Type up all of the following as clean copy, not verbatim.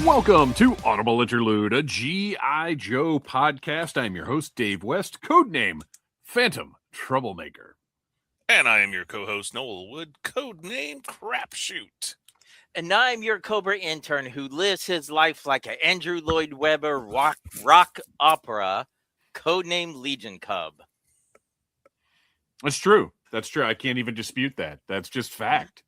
Welcome to Audible Interlude, a G.I. Joe podcast. I'm your host, Dave West, codename Phantom Troublemaker. And I am your co-host, Noel Wood, codename Crapshoot. And I'm your Cobra intern who lives his life like an Andrew Lloyd Webber rock opera, codename Legion Cub. That's true. That's true. I can't even dispute that. That's just fact.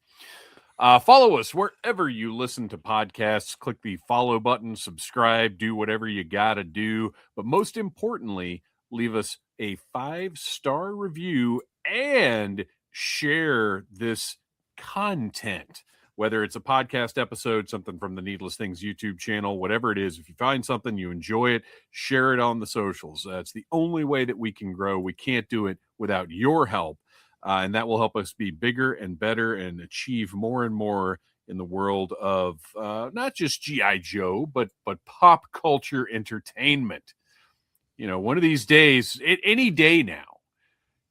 Follow us wherever you listen to podcasts. Click the follow button, subscribe, do whatever you got to do. But most importantly, leave us a 5-star review and share this content. Whether it's a podcast episode, something from the Needless Things YouTube channel, whatever it is, if you find something, you enjoy it, share it on the socials. It's the only way that we can grow. We can't do it without your help. And that will help us be bigger and better and achieve more and more in the world of not just G.I. Joe, but pop culture entertainment. You know, one of these days, any day now,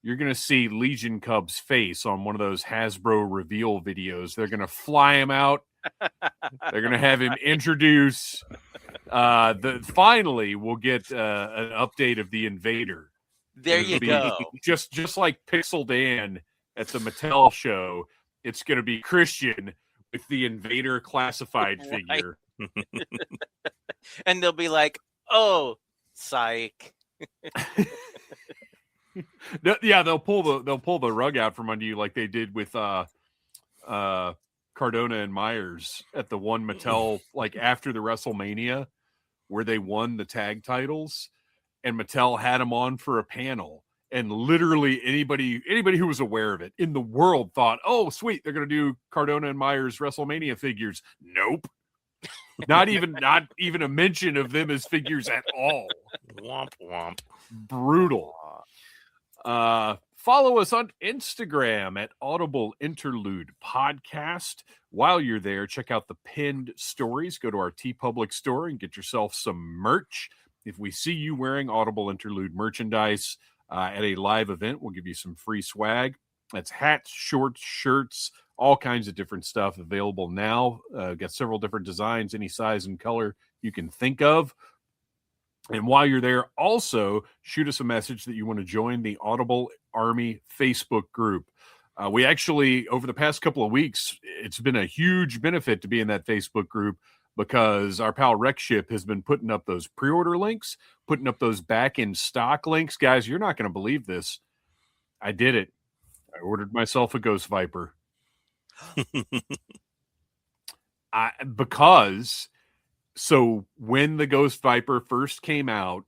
you're going to see Legion Cub's face on one of those Hasbro reveal videos. They're going to fly him out. They're going to have him introduce. Finally, we'll get an update of the Invader. There you go. Just like Pixel Dan at the Mattel show, it's going to be Christian with the Invader classified figure. And they'll be like, "Oh, psych." Yeah, they'll pull the rug out from under you like they did with Cardona and Myers at the one Mattel, like after the WrestleMania where they won the tag titles. And Mattel had him on for a panel, and literally anybody who was aware of it in the world thought, "Oh, sweet, they're going to do Cardona and Myers WrestleMania figures." Nope, not even a mention of them as figures at all. Womp womp. Brutal. Follow us on Instagram at Audible Interlude Podcast. While you're there, check out the pinned stories. Go to our TeePublic store and get yourself some merch. If we see you wearing Audible Interlude merchandise at a live event, we'll give you some free swag. That's hats, shorts, shirts, all kinds of different stuff available now. Got several different designs, any size and color you can think of. And while you're there, also shoot us a message that you want to join the Audible Army Facebook group. We actually, over the past couple of weeks, it's been a huge benefit to be in that Facebook group, because our pal Rexship has been putting up those pre-order links, putting up those back-in-stock links. Guys, you're not going to believe this. I did it. I ordered myself a Ghost Viper. So when the Ghost Viper first came out,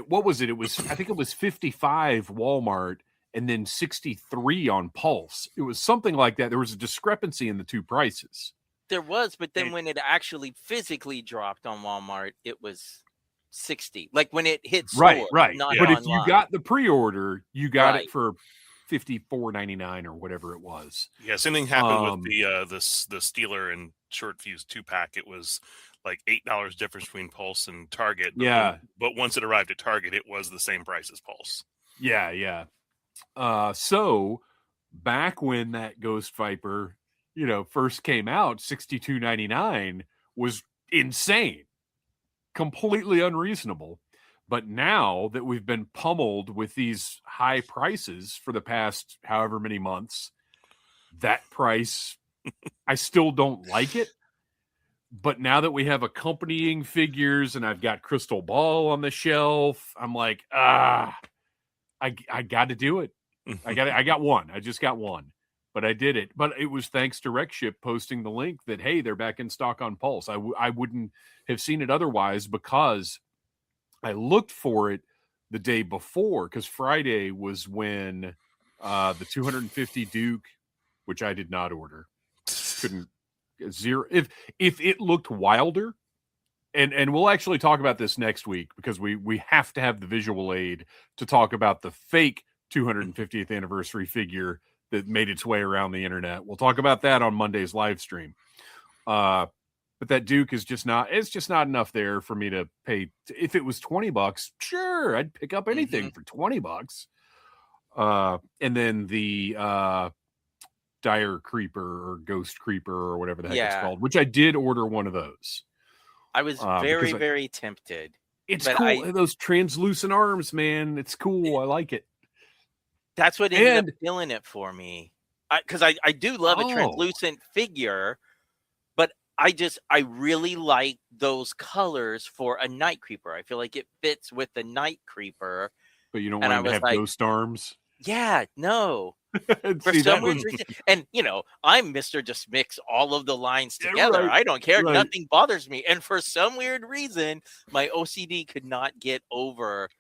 what was it? I think it was 55 Walmart and then 63 on Pulse. It was something like that. There was a discrepancy in the two prices. There was, but then when it actually physically dropped on Walmart, it was 60. Like when it hit store, right. Not but online. If you got the pre-order, you got it for $54.99 or whatever it was. Yeah, same thing happened with the Steeler and Short Fuse 2-pack. It was like $8 difference between Pulse and Target. But once it arrived at Target, it was the same price as Pulse. Yeah. So back when that Ghost Viper, first came out, $62.99 was insane, completely unreasonable. But now that we've been pummeled with these high prices for the past however many months, that price, I still don't like it. But now that we have accompanying figures and I've got Crystal Ball on the shelf, I'm like, I got to do it. I got one. I just got one. But I did it. But it was thanks to Rexship posting the link that, hey, they're back in stock on Pulse. I wouldn't have seen it otherwise, because I looked for it the day before, because Friday was when the 250 Duke, which I did not order, couldn't zero. If it looked wilder, and we'll actually talk about this next week because we have to have the visual aid to talk about the fake 250th anniversary figure that made its way around the internet. We'll talk about that on Monday's live stream. But that Duke is just not enough there for me to pay. If it was $20, sure, I'd pick up anything for $20. And then the Dire Creeper or Ghost Creeper or whatever the heck it's called, which I did order one of those. I was very tempted. It's cool. Those translucent arms, man. It's cool. I like it. That's what ended up killing it for me. Because I do love a translucent figure, but I really like those colors for a Night Creeper. I feel like it fits with the Night Creeper. But you don't want to have ghost arms? Yeah, no. For some weird reason. And, I'm Mr. Just Mix all of the lines together. I don't care. Right. Nothing bothers me. And for some weird reason, my OCD could not get over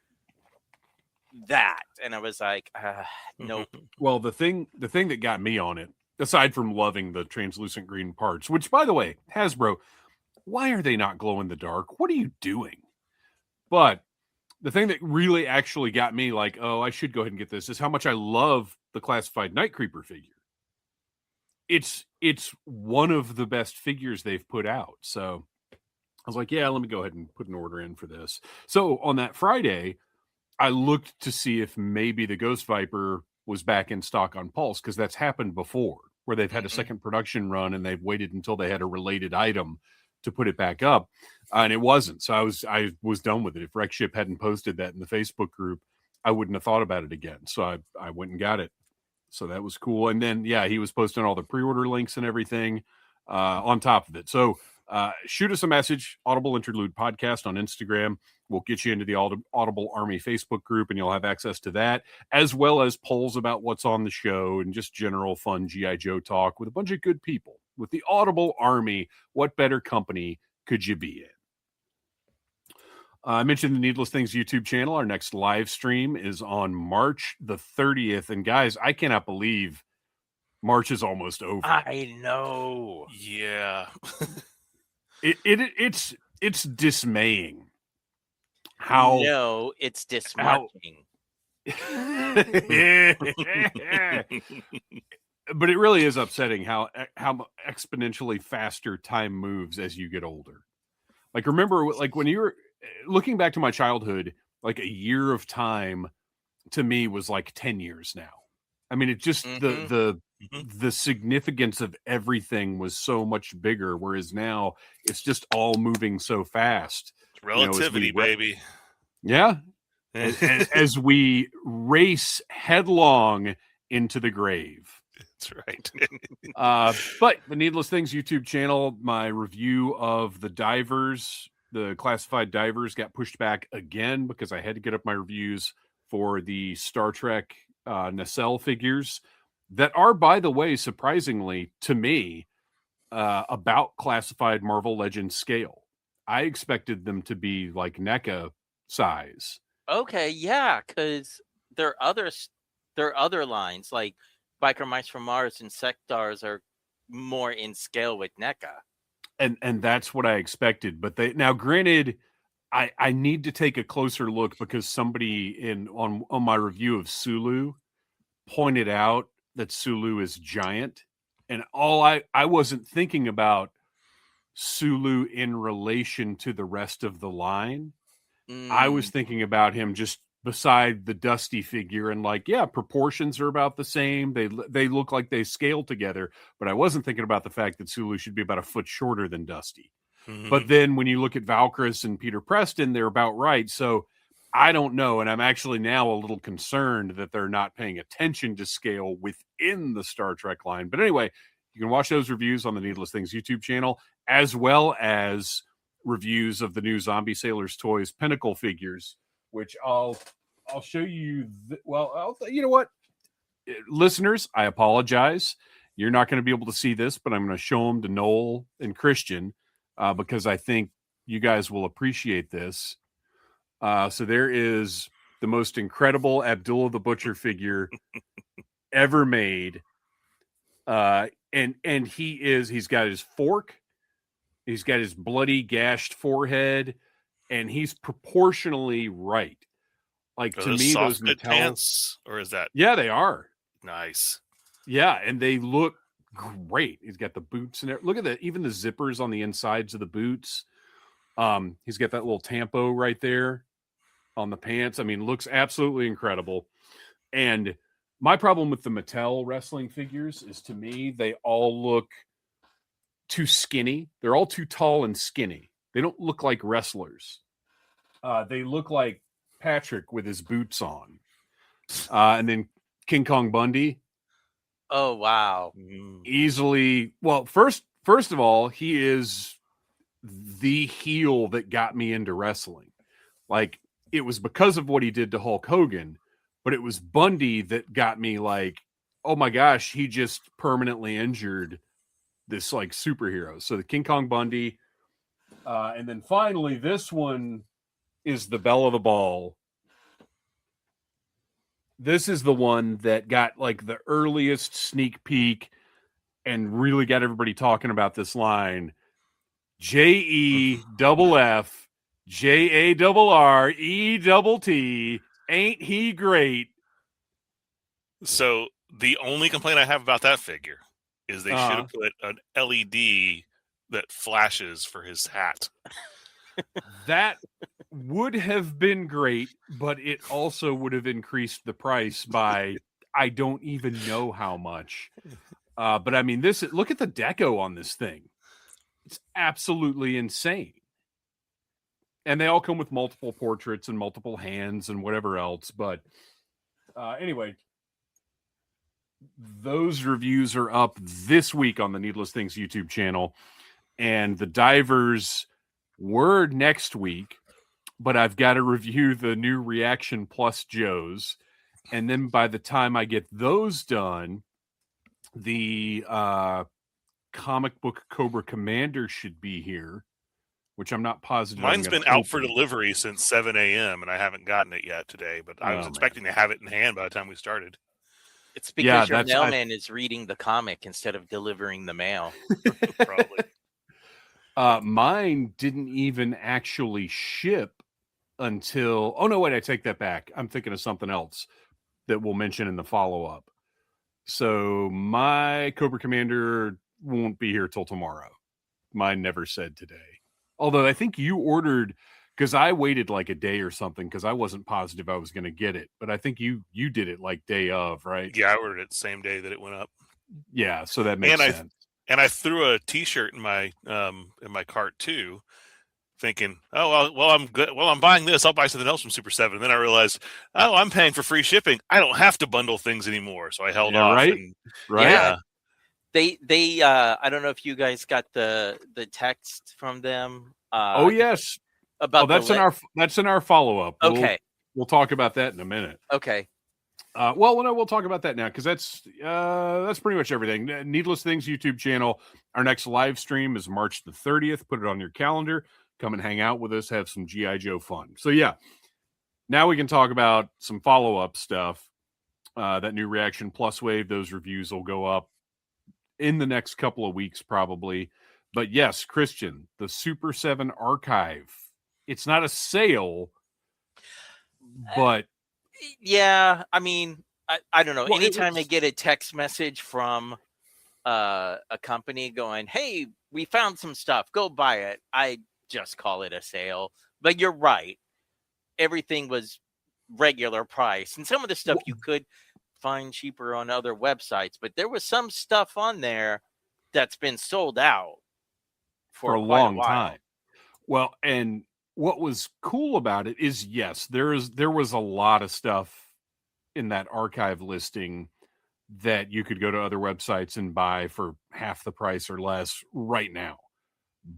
that. And I was like, nope. Well, the thing that got me on it, aside from loving the translucent green parts, which, by the way, Hasbro, why are they not glow in the dark? What are you doing? But the thing that really actually got me like, oh, I should go ahead and get this, is how much I love the classified Night Creeper figure. It's one of the best figures they've put out. So I was like, yeah, let me go ahead and put an order in for this. So on that Friday, I looked to see if maybe the Ghost Viper was back in stock on Pulse, because that's happened before, where they've had a second production run and they've waited until they had a related item to put it back up, and it wasn't. So I was done with it. If Rexship hadn't posted that in the Facebook group, I wouldn't have thought about it again. So I went and got it. So that was cool. And then he was posting all the pre-order links and everything on top of it. So shoot us a message, Audible Interlude Podcast on Instagram. We'll get you into the Audible Army Facebook group, and you'll have access to that, as well as polls about what's on the show and just general fun G.I. Joe talk with a bunch of good people. With the Audible Army, what better company could you be in? I mentioned the Needless Things YouTube channel. Our next live stream is on March the 30th. And guys, I cannot believe March is almost over. I know. Yeah. It's dismaying. How? No, it's dismarking. But it really is upsetting how exponentially faster time moves as you get older. Like, remember, like when you were looking back to my childhood, like a year of time to me was like 10 years now. I mean, it just the significance of everything was so much bigger, whereas now it's just all moving so fast. It's relativity, baby. Yeah. as we race headlong into the grave. That's right. But the Needless Things YouTube channel, my review of the divers, the classified divers, got pushed back again because I had to get up my reviews for the Star Trek nacelle figures that are, by the way, surprisingly to me, about classified Marvel Legends scale. I expected them to be like NECA size. Okay, yeah, because there are other lines like Biker Mice from Mars and Sectars are more in scale with NECA. And that's what I expected. But now, granted, I need to take a closer look because somebody on my review of Sulu pointed out that Sulu is giant. And I wasn't thinking about Sulu in relation to the rest of the line. I was thinking about him just beside the Dusty figure, and like, yeah, proportions are about the same. They look like they scale together, but I wasn't thinking about the fact that Sulu should be about a foot shorter than Dusty. But then when you look at Valkyris and Peter Preston, they're about right. So I don't know, and I'm actually now a little concerned that they're not paying attention to scale within the Star Trek line. But anyway, you can watch those reviews on the Needless Things YouTube channel, as well as reviews of the new Zombie Sailors Toys Pinnacle figures, which I'll show you. You know what, listeners, I apologize. You're not going to be able to see this, but I'm going to show them to Noel and Christian because I think you guys will appreciate this. So there is the most incredible Abdullah the Butcher figure ever made. And he's got his fork. He's got his bloody, gashed forehead, and he's proportionally right. Like, to me, those Mattel pants, or is that? Yeah, they are nice. Yeah, and they look great. He's got the boots and look at even the zippers on the insides of the boots. He's got that little tampo right there on the pants. I mean, looks absolutely incredible. And my problem with the Mattel wrestling figures is, to me, they all look too skinny. They're all too tall and skinny. They don't look like wrestlers. They look like Patrick with his boots on. And then King Kong Bundy. Oh, wow. Easily. Well, first of all, he is the heel that got me into wrestling. Like, it was because of what he did to Hulk Hogan, but it was Bundy that got me like, oh my gosh, he just permanently injured this like superhero. So the King Kong Bundy. And then finally, this one is the belle of the ball. This is the one that got like the earliest sneak peek and really got everybody talking about this line. JEFFJARRETT. Ain't he great? So the only complaint I have about that figure is they should have put an LED that flashes for his hat. That would have been great, but it also would have increased the price by I don't even know how much. But I mean, look at the deco on this thing. It's absolutely insane. And they all come with multiple portraits and multiple hands and whatever else. But anyway, those reviews are up this week on the Needless Things YouTube channel. And the divers were next week, but I've got to review the new Reaction Plus Joes. And then by the time I get those done, the comic book Cobra Commander should be here, which I'm not positive. Mine's been out for delivery since 7 a.m. and I haven't gotten it yet today, but I was expecting to have it in hand by the time we started. It's because your mailman is reading the comic instead of delivering the mail. Probably. Mine didn't even actually ship until... Oh, no, wait, I take that back. I'm thinking of something else that we'll mention in the follow-up. So my Cobra Commander won't be here till tomorrow. Mine never said today. Although I think you ordered, because I waited like a day or something because I wasn't positive I was going to get it. But I think you did it like day of, right? Yeah, I ordered it the same day that it went up. Yeah, so that makes sense. And I threw a T-shirt in my cart too, thinking, oh well, I'm good. Well, I'm buying this. I'll buy something else from Super 7. And then I realized, oh, I'm paying for free shipping. I don't have to bundle things anymore. So I held off. Right. Yeah. They I don't know if you guys got the text from them. Yes. About that's in our follow-up. Okay. We'll talk about that in a minute. Okay. We'll talk about that now because that's pretty much everything. Needless Things YouTube channel. Our next live stream is March the 30th. Put it on your calendar. Come and hang out with us. Have some G.I. Joe fun. So yeah, now we can talk about some follow-up stuff. That new Reaction Plus wave. Those reviews will go up in the next couple of weeks probably. But yes, Christian, the Super 7 archive. It's not a sale, but yeah, I mean, I don't know. Well, anytime I get a text message from a company going, hey, we found some stuff, go buy it, I just call it a sale. But you're right. Everything was regular price. And some of the stuff you could find cheaper on other websites. But there was some stuff on there that's been sold out for a long time. Well, and what was cool about it is, yes, there was a lot of stuff in that archive listing that you could go to other websites and buy for half the price or less right now.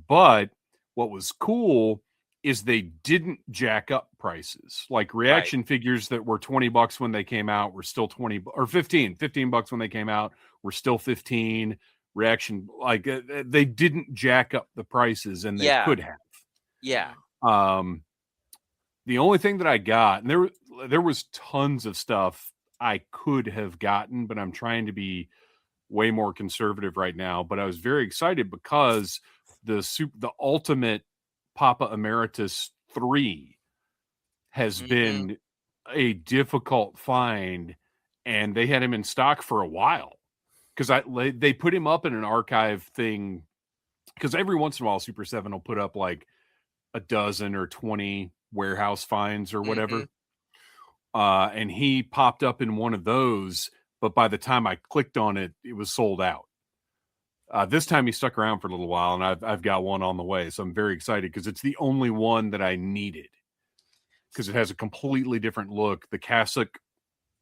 But what was cool is they didn't jack up prices. Like Reaction figures that were $20 when they came out were still 20 or 15 bucks when they came out were still 15. Reaction, like they didn't jack up the prices, and they could have. Yeah. The only thing that I got, and there was tons of stuff I could have gotten, but I'm trying to be way more conservative right now. But I was very excited because the ultimate Papa Emeritus 3 has been a difficult find, and they had him in stock for a while because they put him up in an archive thing, because every once in a while Super 7 will put up like a dozen or 20 warehouse finds or whatever. And he popped up in one of those, but by the time I clicked on it, it was sold out. This time he stuck around for a little while, and I've got one on the way, so I'm very excited because it's the only one that I needed, because it has a completely different look. The cassock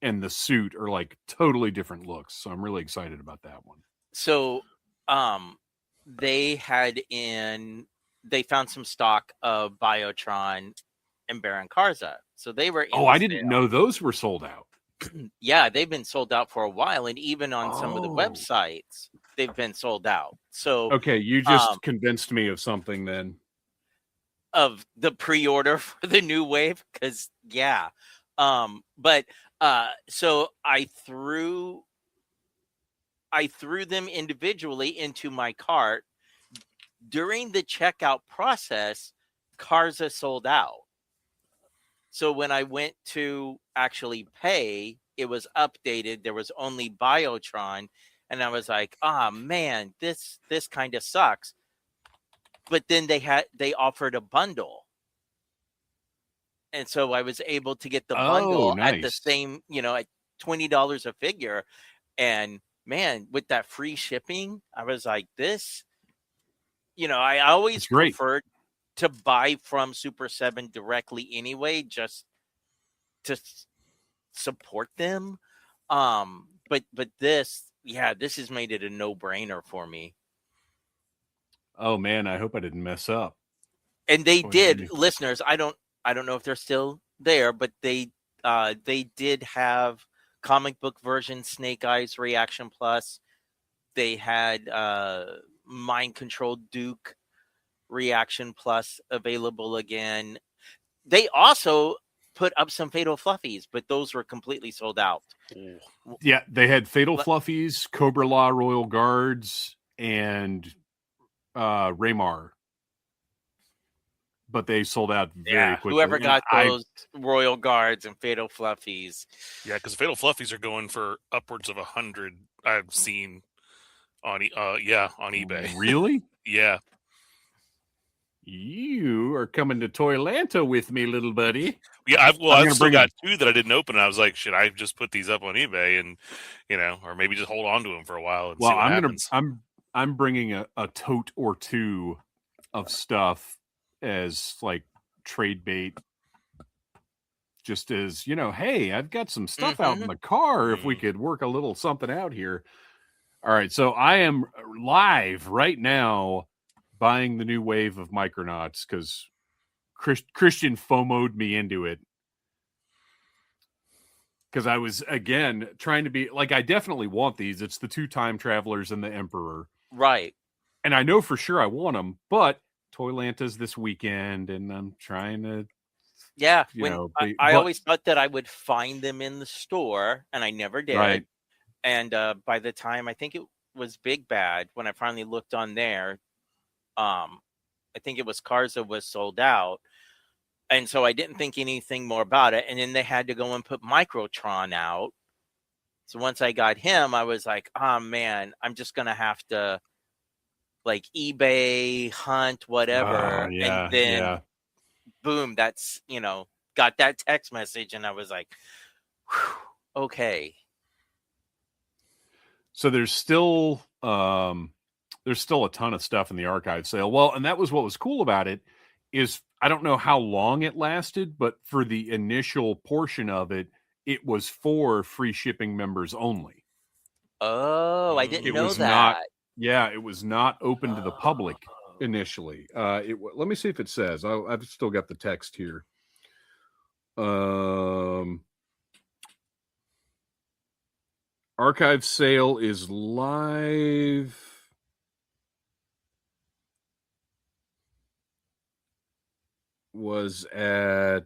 and the suit are like totally different looks, so I'm really excited about that one. So, they found some stock of Biotron and Baron Karza, so they were. I didn't know those were sold out. Yeah, they've been sold out for a while, and even on some of the websites, they've been sold out. So, okay, you just convinced me of something then. Of the pre-order for the new wave, because so I threw them individually into my cart. During the checkout process, Karza sold out. So when I went to actually pay, it was updated. There was only Biotron, and I was like, man, this kind of sucks. But then they offered a bundle. And so I was able to get the bundle at the same, at $20 a figure. And man, with that free shipping, I was like, this, I always preferred to buy from Super 7 directly anyway, just to support them. But this has made it a no-brainer for me. Oh man, I hope I didn't mess up. And they did, listeners. I don't know if they're still there, but they did have comic book version Snake Eyes Reaction Plus. They had Mind Controlled Duke Reaction Plus available again. They also put up some Fatal Fluffies, but those were completely sold out. Yeah, they had Fatal Fluffies, Cobra Law Royal Guards, and Raymar. But they sold out very quickly. Whoever got those Royal Guards and Fatal Fluffies. Yeah, because Fatal Fluffies are going for upwards of 100. I've seen on eBay. Really? Yeah. You are coming to Toylanta with me, little buddy. Yeah, I've still got two that I didn't open. And I was like, should I just put these up on eBay and, or maybe just hold on to them for a while and see what happens? I'm bringing a tote or two of stuff as like trade bait, just as hey, I've got some stuff out in the car. If we could work a little something out here. All right, so I am live right now buying the new wave of Micronauts because Christian FOMO'd me into it, because I was again trying to be like, I definitely want these. It's the two time travelers and the Emperor, right? And I know for sure I want them, but Toylanta's this weekend, and I'm trying to. Yeah, I always thought that I would find them in the store, and I never did. Right. And by the time, I think it was Big Bad, when I finally looked on there, I think it was Karza was sold out. And so I didn't think anything more about it. And then they had to go and put Microtron out. So once I got him, I was like, man, I'm just going to have to like eBay, hunt, whatever. And then boom, that's, got that text message. And I was like, okay. So there's still a ton of stuff in the archive sale. Well, and that was what was cool about it, is I don't know how long it lasted, but for the initial portion of it, it was for free shipping members only. Oh, I didn't know that. It was not open to the public initially. Let me see if it says. I've still got the text here. Archive sale is live. Was at,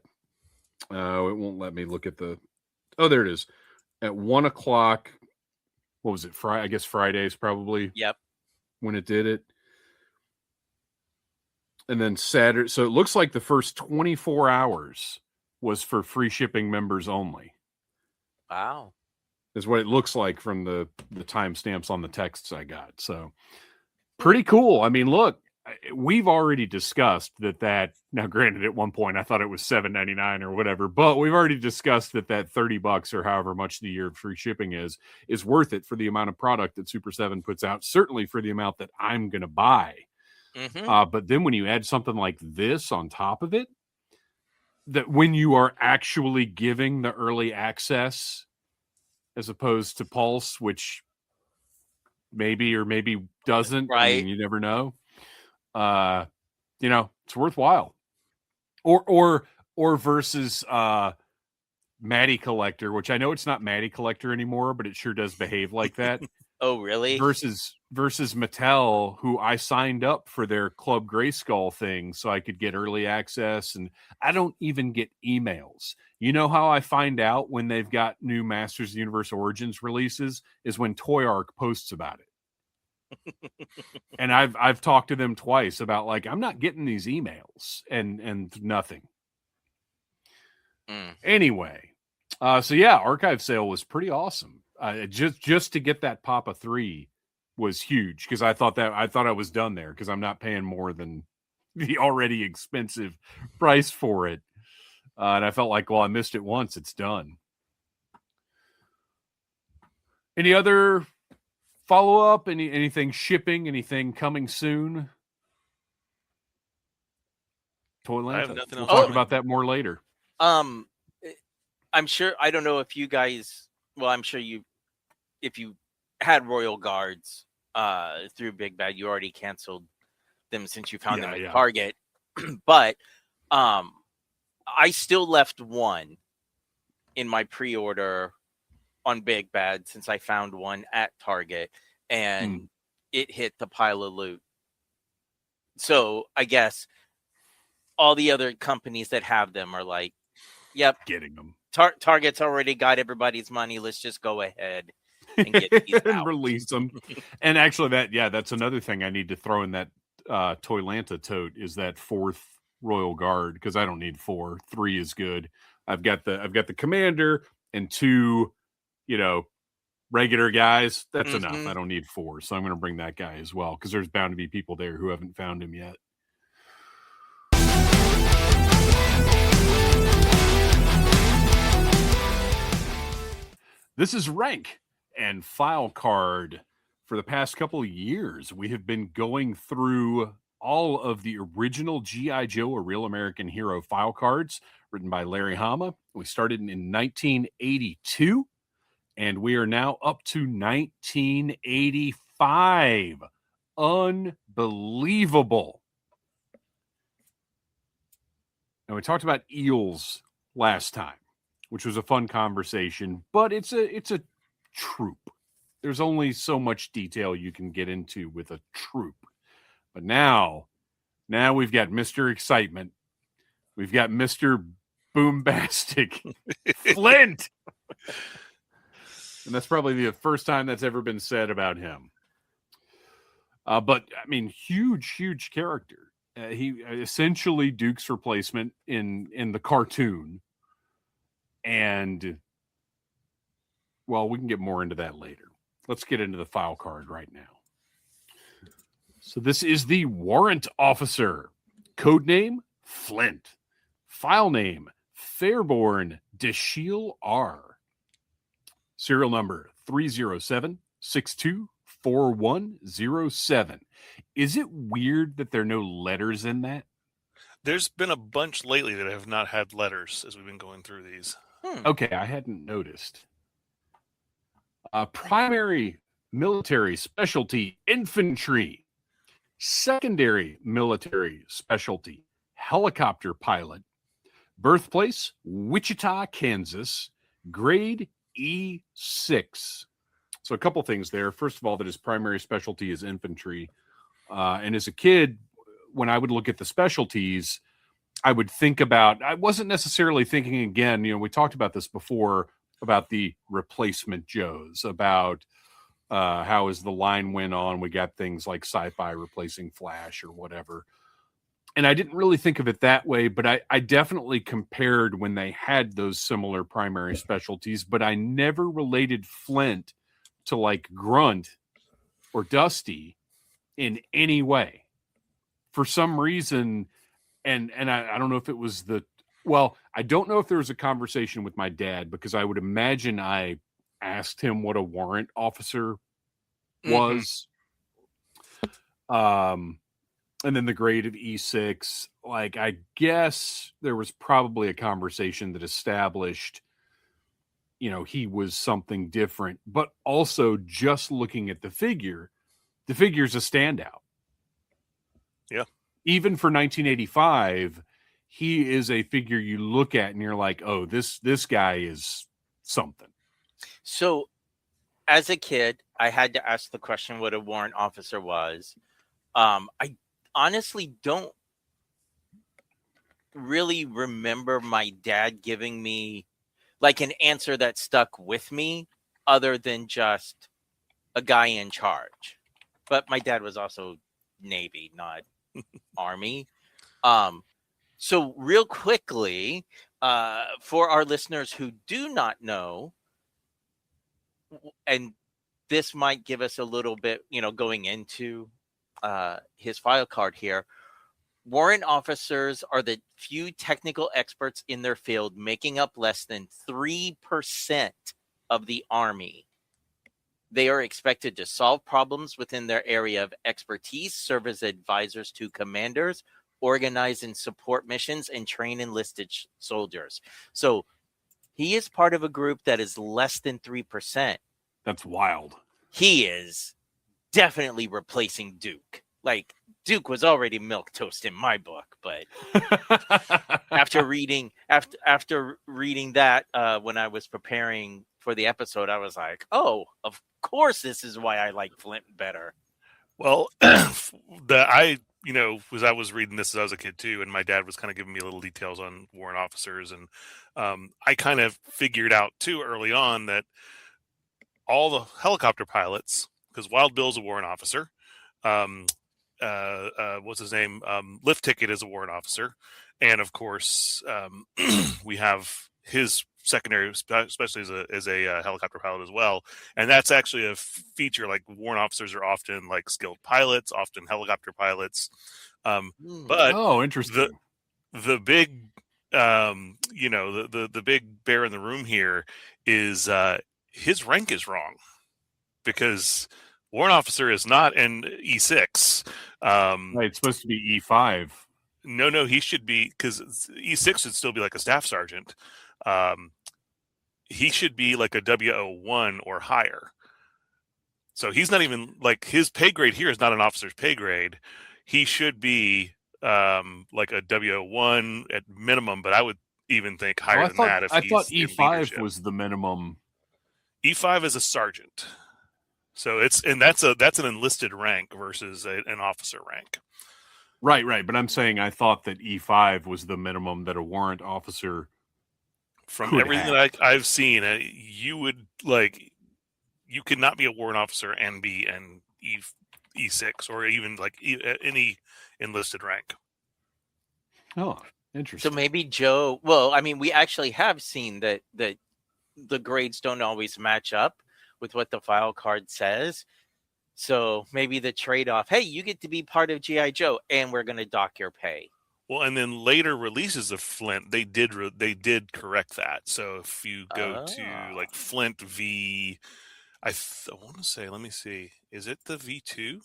it won't let me look at the, there it is. At 1:00. What was it? Friday? I guess Fridays probably. Yep. When it did it. And then Saturday. So it looks like the first 24 hours was for free shipping members only. Wow. Is what it looks like from the timestamps on the texts I got. So pretty cool. I mean, look, we've already discussed that now granted at one point I thought it was $7.99 or whatever, but we've already discussed that $30 or however much the year of free shipping is worth it for the amount of product that Super 7 puts out, certainly for the amount that I'm going to buy. Mm-hmm. But then when you add something like this on top of it, that when you are actually giving the early access as opposed to Pulse, which maybe or maybe doesn't, Right. I mean, you never know. It's worthwhile. Or versus Matty Collector, which I know it's not Matty Collector anymore, but it sure does behave like that. Oh, really? Versus Mattel, who I signed up for their Club Grayskull thing so I could get early access, and I don't even get emails. You know how I find out when they've got new Masters of the Universe Origins releases is when Toy Arc posts about it. And I've talked to them twice about, like, I'm not getting these emails and nothing. Anyway, so yeah, archive sale was pretty awesome. Just to get that Papa 3 was huge, because I thought I was done there, because I'm not paying more than the already expensive price for it. And I felt like, well, I missed it once, it's done. Any other follow-up? Anything shipping? Anything coming soon? Toylanta. I have nothing else. We'll talk about that more later. I'm sure, I don't know if you guys, well, I'm sure if you had Royal Guards through Big Bad, you already canceled them since you found them at Target. But I still left one in my pre-order on Big Bad since I found one at Target, and it hit the pile of loot. So I guess all the other companies that have them are like, yep, getting them. Target's already got everybody's money. Let's just go ahead and get these and out. Release them. And actually, that's another thing I need to throw in that Toylanta tote is that 4th Royal Guard, because I don't need 4. 3 is good. I've got the commander and 2, regular guys. That's enough. I don't need 4, so I'm going to bring that guy as well, because there's bound to be people there who haven't found him yet. This is Rank and File Card. For the past couple of years, we have been going through all of the original G.I. Joe, A Real American Hero file cards written by Larry Hama. We started in 1982, and we are now up to 1985. Unbelievable. Now, we talked about eels last time, which was a fun conversation, but it's a troop. There's only so much detail you can get into with a troop. But now we've got Mr. Excitement. We've got Mr. Boombastic Flint. And that's probably the first time that's ever been said about him. But, I mean, huge character. He essentially Duke's replacement in the cartoon. And, well, we can get more into that later. Let's get into the file card right now. So this is the Warrant Officer. Codename, Flint. File name, Fairborn Deshiel R. Serial number, 307-624107. Is it weird that there are no letters in that? There's been a bunch lately that have not had letters as we've been going through these. Okay, I hadn't noticed. Primary military specialty, infantry. Secondary military specialty, helicopter pilot. Birthplace, Wichita, Kansas. Grade E6. So a couple things there. First of all, that his primary specialty is infantry. And as a kid, when I would look at the specialties, I would think about, I wasn't necessarily thinking again, we talked about this before, about the replacement Joes, about how as the line went on, we got things like Sci-Fi replacing Flash or whatever. And I didn't really think of it that way, but I definitely compared when they had those similar primary specialties, but I never related Flint to like Grunt or Dusty in any way. For some reason, and I don't know if it was I don't know if there was a conversation with my dad, because I would imagine I asked him what a warrant officer was. And then the grade of E6, like, I guess there was probably a conversation that established, he was something different, but also just looking at the figure's a standout. Yeah. Even for 1985, he is a figure you look at and you're like, oh, this guy is something. So as a kid, I had to ask the question what a warrant officer was. I honestly don't really remember my dad giving me like an answer that stuck with me other than just a guy in charge. But my dad was also Navy, not Army. So real quickly, for our listeners who do not know, and this might give us a little bit, going into his file card here. Warrant officers are the few technical experts in their field, making up less than 3% of the Army. They are expected to solve problems within their area of expertise, serve as advisors to commanders, organize and support missions, and train enlisted soldiers. So he is part of a group that is less than 3%. That's wild. He is definitely replacing Duke. Like, Duke was already milquetoast in my book, but after reading that when I was preparing for the episode, I was like, oh, of course this is why I like Flint better. Well, as I was reading this as I was a kid too, and my dad was kind of giving me little details on warrant officers, and I kind of figured out too early on that all the helicopter pilots, because Wild Bill's a warrant officer, what's his name? Lift Ticket is a warrant officer, and of course, we have his secondary, especially as a helicopter pilot as well. And that's actually a feature. Like, warrant officers are often like skilled pilots, often helicopter pilots. But interesting. The big, the big bear in the room here is his rank is wrong, because warrant officer is not an E6. Right, it's supposed to be E5. No, he should be, because E6 should still be like a staff sergeant. He should be like a W01 or higher. So he's not even, like, his pay grade here is not an officer's pay grade. He should be like a W01 at minimum, but I would even think higher than that. I thought E5 was the minimum. E5 is a sergeant. So that's an enlisted rank versus an officer rank. Right. But I'm saying I thought that E5 was the minimum that a warrant officer. From everything that I've seen, you could not be a warrant officer and be an E6 or even like any enlisted rank. Oh, interesting. So maybe Joe. Well, I mean, we actually have seen that the grades don't always match up with what the file card says. So maybe the trade-off, hey, you get to be part of G.I. Joe, and we're going to dock your pay. Well, and then later releases of Flint, they did correct that. So if you go to like Flint V, I want to say, let me see, is it the V2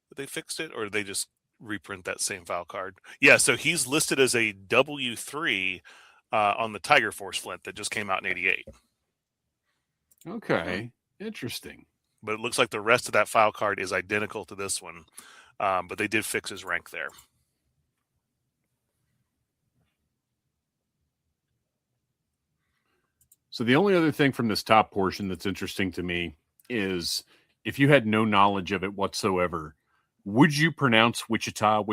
that they fixed it, or did they just reprint that same file card? Yeah, so he's listed as a W3 on the Tiger Force Flint that just came out in '88. Okay, interesting. But it looks like the rest of that file card is identical to this one. But they did fix his rank there. So the only other thing from this top portion that's interesting to me is, if you had no knowledge of it whatsoever, would you pronounce Wichita?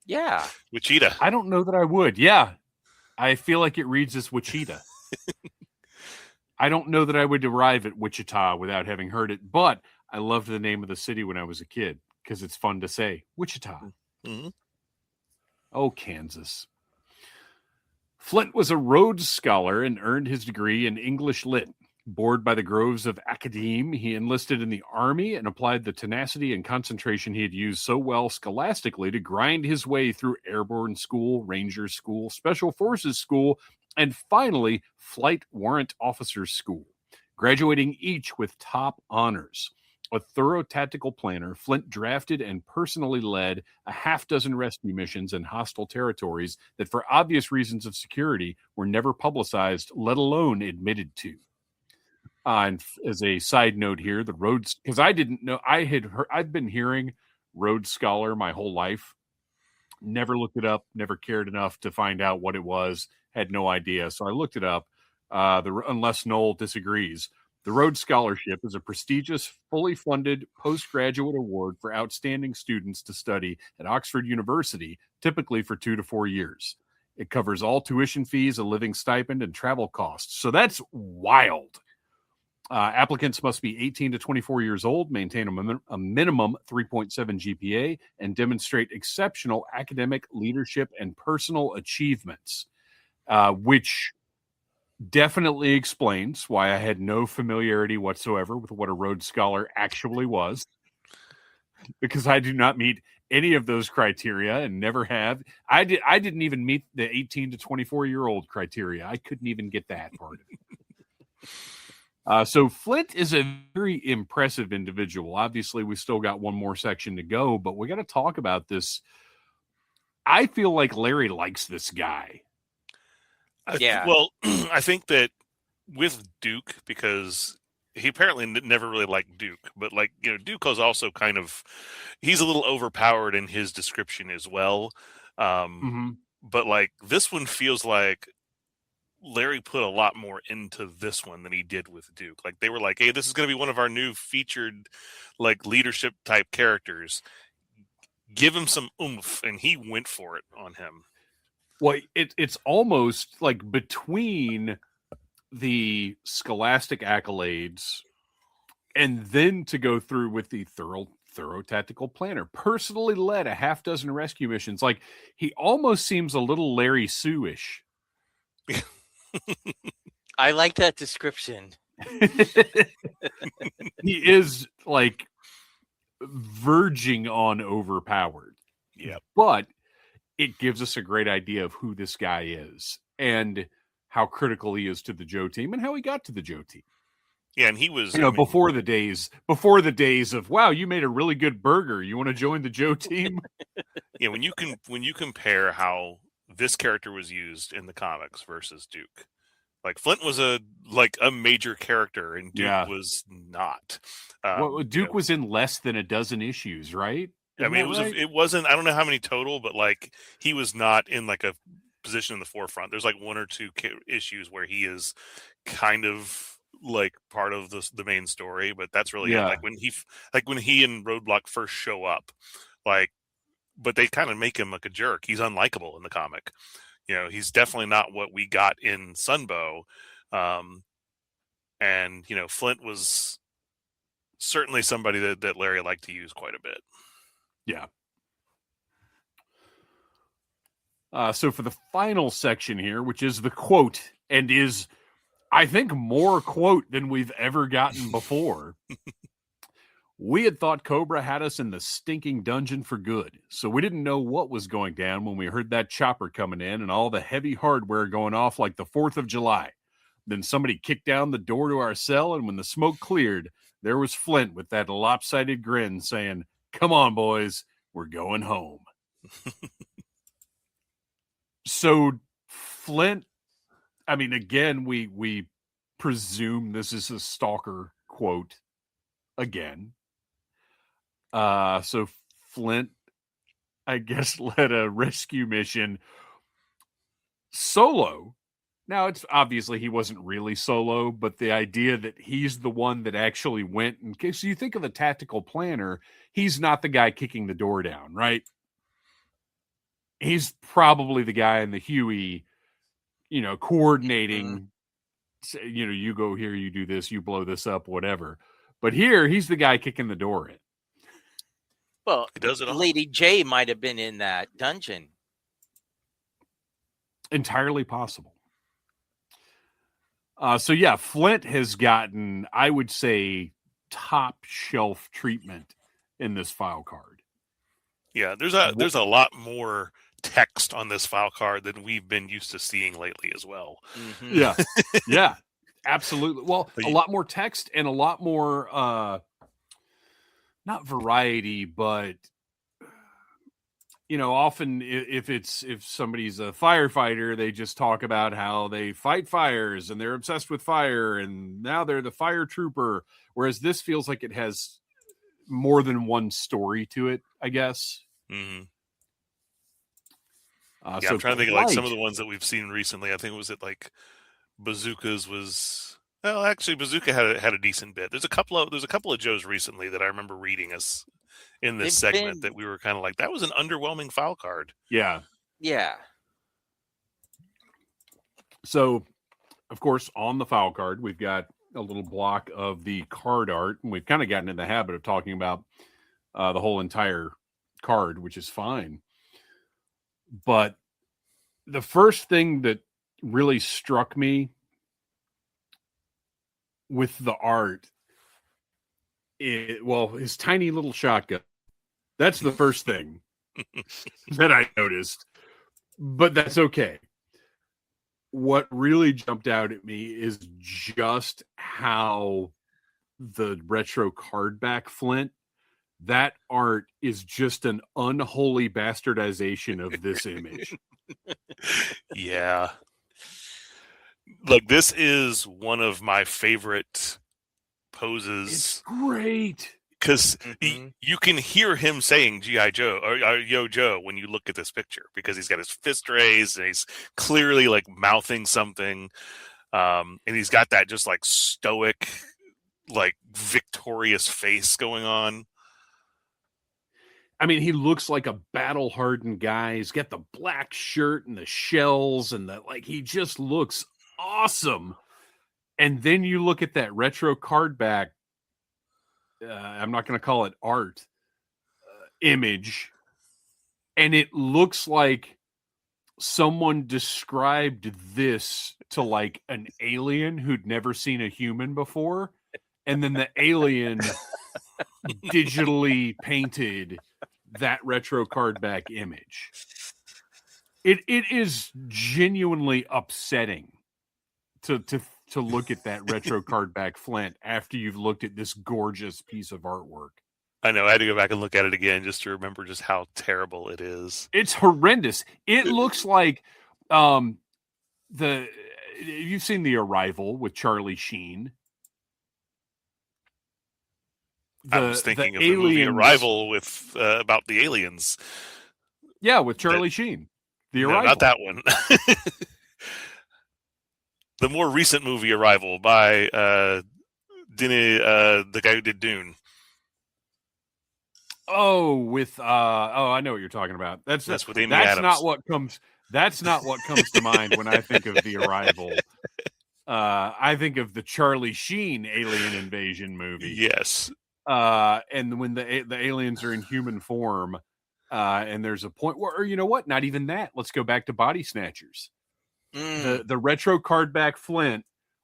Yeah. Wichita. I don't know that I would. Yeah. I feel like it reads as Wichita. I don't know that I would arrive at Wichita without having heard it, but I loved the name of the city when I was a kid. because it's fun to say. Wichita. Mm-hmm. Oh, Kansas. Flint was a Rhodes Scholar and earned his degree in English Lit. Bored by the groves of academe, he enlisted in the Army and applied the tenacity and concentration he had used so well scholastically to grind his way through Airborne School, Ranger School, Special Forces School, and finally, Flight Warrant Officers School, graduating each with top honors. A thorough tactical planner, Flint drafted and personally led a half-dozen rescue missions in hostile territories that, for obvious reasons of security, were never publicized, let alone admitted to. And as a side note here, the Rhodes, because I didn't know, I've been hearing Rhodes Scholar my whole life. Never looked it up, never cared enough to find out what it was, had no idea. So I looked it up. Unless Noel disagrees, the Rhodes Scholarship is a prestigious, fully funded postgraduate award for outstanding students to study at Oxford University, typically for 2 to 4 years. It covers all tuition fees, a living stipend, and travel costs. So that's wild. Applicants must be 18 to 24 years old, maintain a minimum 3.7 GPA, and demonstrate exceptional academic, leadership, and personal achievements, which definitely explains why I had no familiarity whatsoever with what a Rhodes Scholar actually was, because I do not meet any of those criteria and never have. I didn't even meet the 18 to 24-year-old criteria. I couldn't even get that part of it. So Flint is a very impressive individual. Obviously, we still got one more section to go, but we got to talk about this. I feel like Larry likes this guy. Well, I think that with Duke, because he apparently never really liked Duke, but Duke was also kind of, he's a little overpowered in his description as well. But this one feels like Larry put a lot more into this one than he did with Duke. They were like, hey, this is going to be one of our new featured leadership type characters. Give him some oomph, and he went for it on him. Well, it's almost like between the scholastic accolades and then to go through with the thorough tactical planner, personally led a half dozen rescue missions. He almost seems a little Larry Sue-ish. I like that description. He is verging on overpowered. Yeah. But it gives us a great idea of who this guy is and how critical he is to the Joe team and how he got to the Joe team. Yeah, and he was before the days of, wow, you made a really good burger. You want to join the Joe team? Yeah, when you compare how this character was used in the comics versus Duke. Flint was a major character and Duke was not. Duke was in less than a dozen issues, right? It wasn't, I don't know how many total, but he was not in a position in the forefront. There's one or two issues where he is kind of part of the main story, but that's really it. When he and Roadblock first show up, but they kind of make him a jerk. He's unlikable in the comic. He's definitely not what we got in Sunbow. And Flint was certainly somebody that Larry liked to use quite a bit. Yeah. So for the final section here, which is the quote, and is, I think, more quote than we've ever gotten before. We had thought Cobra had us in the stinking dungeon for good, so we didn't know what was going down when we heard that chopper coming in and all the heavy hardware going off like the 4th of July. Then somebody kicked down the door to our cell, and when the smoke cleared, there was Flint with that lopsided grin saying, "Come on, boys, we're going home." So Flint, I mean, again, we presume this is a stalker quote again. So Flint, I guess, led a rescue mission solo. Now, it's obviously he wasn't really solo, but the idea that he's the one that actually went, in case you think of the tactical planner, he's not the guy kicking the door down, right? He's probably the guy in the Huey, coordinating, you go here, you do this, you blow this up, whatever. But here, he's the guy kicking the door in. Well, He does it all. Lady J might have been in that dungeon. Entirely possible. So yeah, Flint has gotten, I would say, top shelf treatment in this file card. Yeah, there's a lot more text on this file card than we've been used to seeing lately as well. Mm-hmm. Yeah. Yeah. Absolutely. Well, a lot more text and a lot more not variety, but often if somebody's a firefighter, they just talk about how they fight fires and they're obsessed with fire and now they're the fire trooper. Whereas this feels like it has more than one story to it, I guess. Mm-hmm. So I'm trying to think of like some of the ones that we've seen recently. I think it was like Bazooka's was. Well, actually, Bazooka had a decent bit. There's a couple of Joes recently that I remember reading us in this segment that we were kind of like, that was an underwhelming file card. Yeah. Yeah. So, of course, on the file card, we've got a little block of the card art, and we've kind of gotten in the habit of talking about the whole entire card, which is fine. But the first thing that really struck me with the art, his tiny little shotgun. That's the first thing that I noticed, but that's okay. What really jumped out at me is just how the retro card back Flint, that art is just an unholy bastardization of this image. Yeah. Look, this is one of my favorite poses. It's great. Because you can hear him saying G.I. Joe or Yo Joe when you look at this picture, because he's got his fist raised and he's clearly like mouthing something. And he's got that just like stoic, like victorious face going on. I mean, he looks like a battle-hardened guy. He's got the black shirt and the shells and he just looks awesome. And then you look at that retro card back, I'm not going to call it art, image, and it looks like someone described this to like an alien who'd never seen a human before, and then the alien digitally painted that retro card back image. It is genuinely upsetting to look at that retro card back Flint after you've looked at this gorgeous piece of artwork. I know. I had to go back and look at it again just to remember just how terrible it is. It's horrendous. It looks like you've seen The Arrival with Charlie Sheen. I was thinking of the movie Arrival with about the aliens. Yeah, with Charlie Sheen. Arrival. Not that one. The more recent movie Arrival by the guy who did Dune. Oh, I know what you're talking about. That's with Amy Adams. That's not what comes to mind when I think of The Arrival. I think of the Charlie Sheen alien invasion movie. Yes. And when the aliens are in human form, and there's a point where, you know what? Not even that. Let's go back to Body Snatchers. The retro card back Flint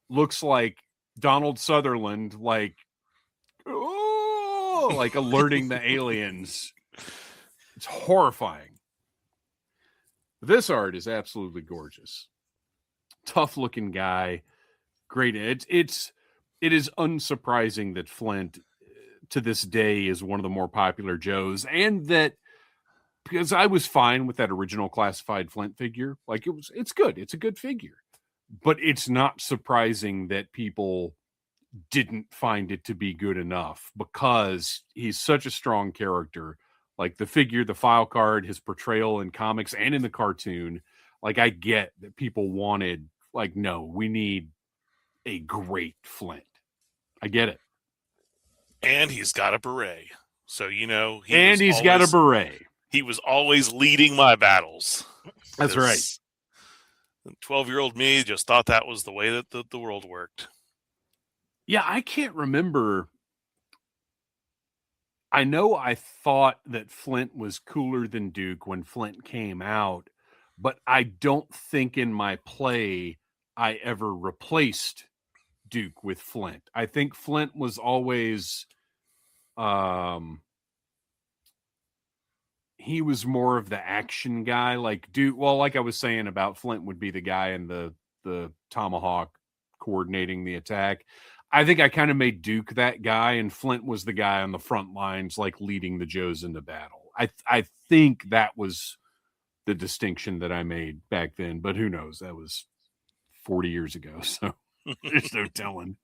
looks like Donald Sutherland, like alerting the aliens. It's horrifying. This art is absolutely gorgeous. Tough looking guy. Great. It is unsurprising that Flint to this day is one of the more popular Joes, and that because I was fine with that original classified Flint figure. Like it's good. It's a good figure, but it's not surprising that people didn't find it to be good enough because he's such a strong character. Like the figure, the file card, his portrayal in comics and in the cartoon. Like I get that people wanted, like, no, we need a great Flint. I get it. And he's got a beret. So, he's got a beret. He was always leading my battles. That's right. 12-year-old me just thought that was the way that the world worked. Yeah, I can't remember I know I thought that Flint was cooler than Duke when Flint came out, but I don't think in my play I ever replaced Duke with Flint. I think Flint was always he was more of the action guy, like Duke. Well, like I was saying about Flint would be the guy in the tomahawk coordinating the attack. I think I kind of made Duke that guy, and Flint was the guy on the front lines, like leading the Joes into battle. I think that was the distinction that I made back then, but who knows? That was 40 years ago, so there's no telling.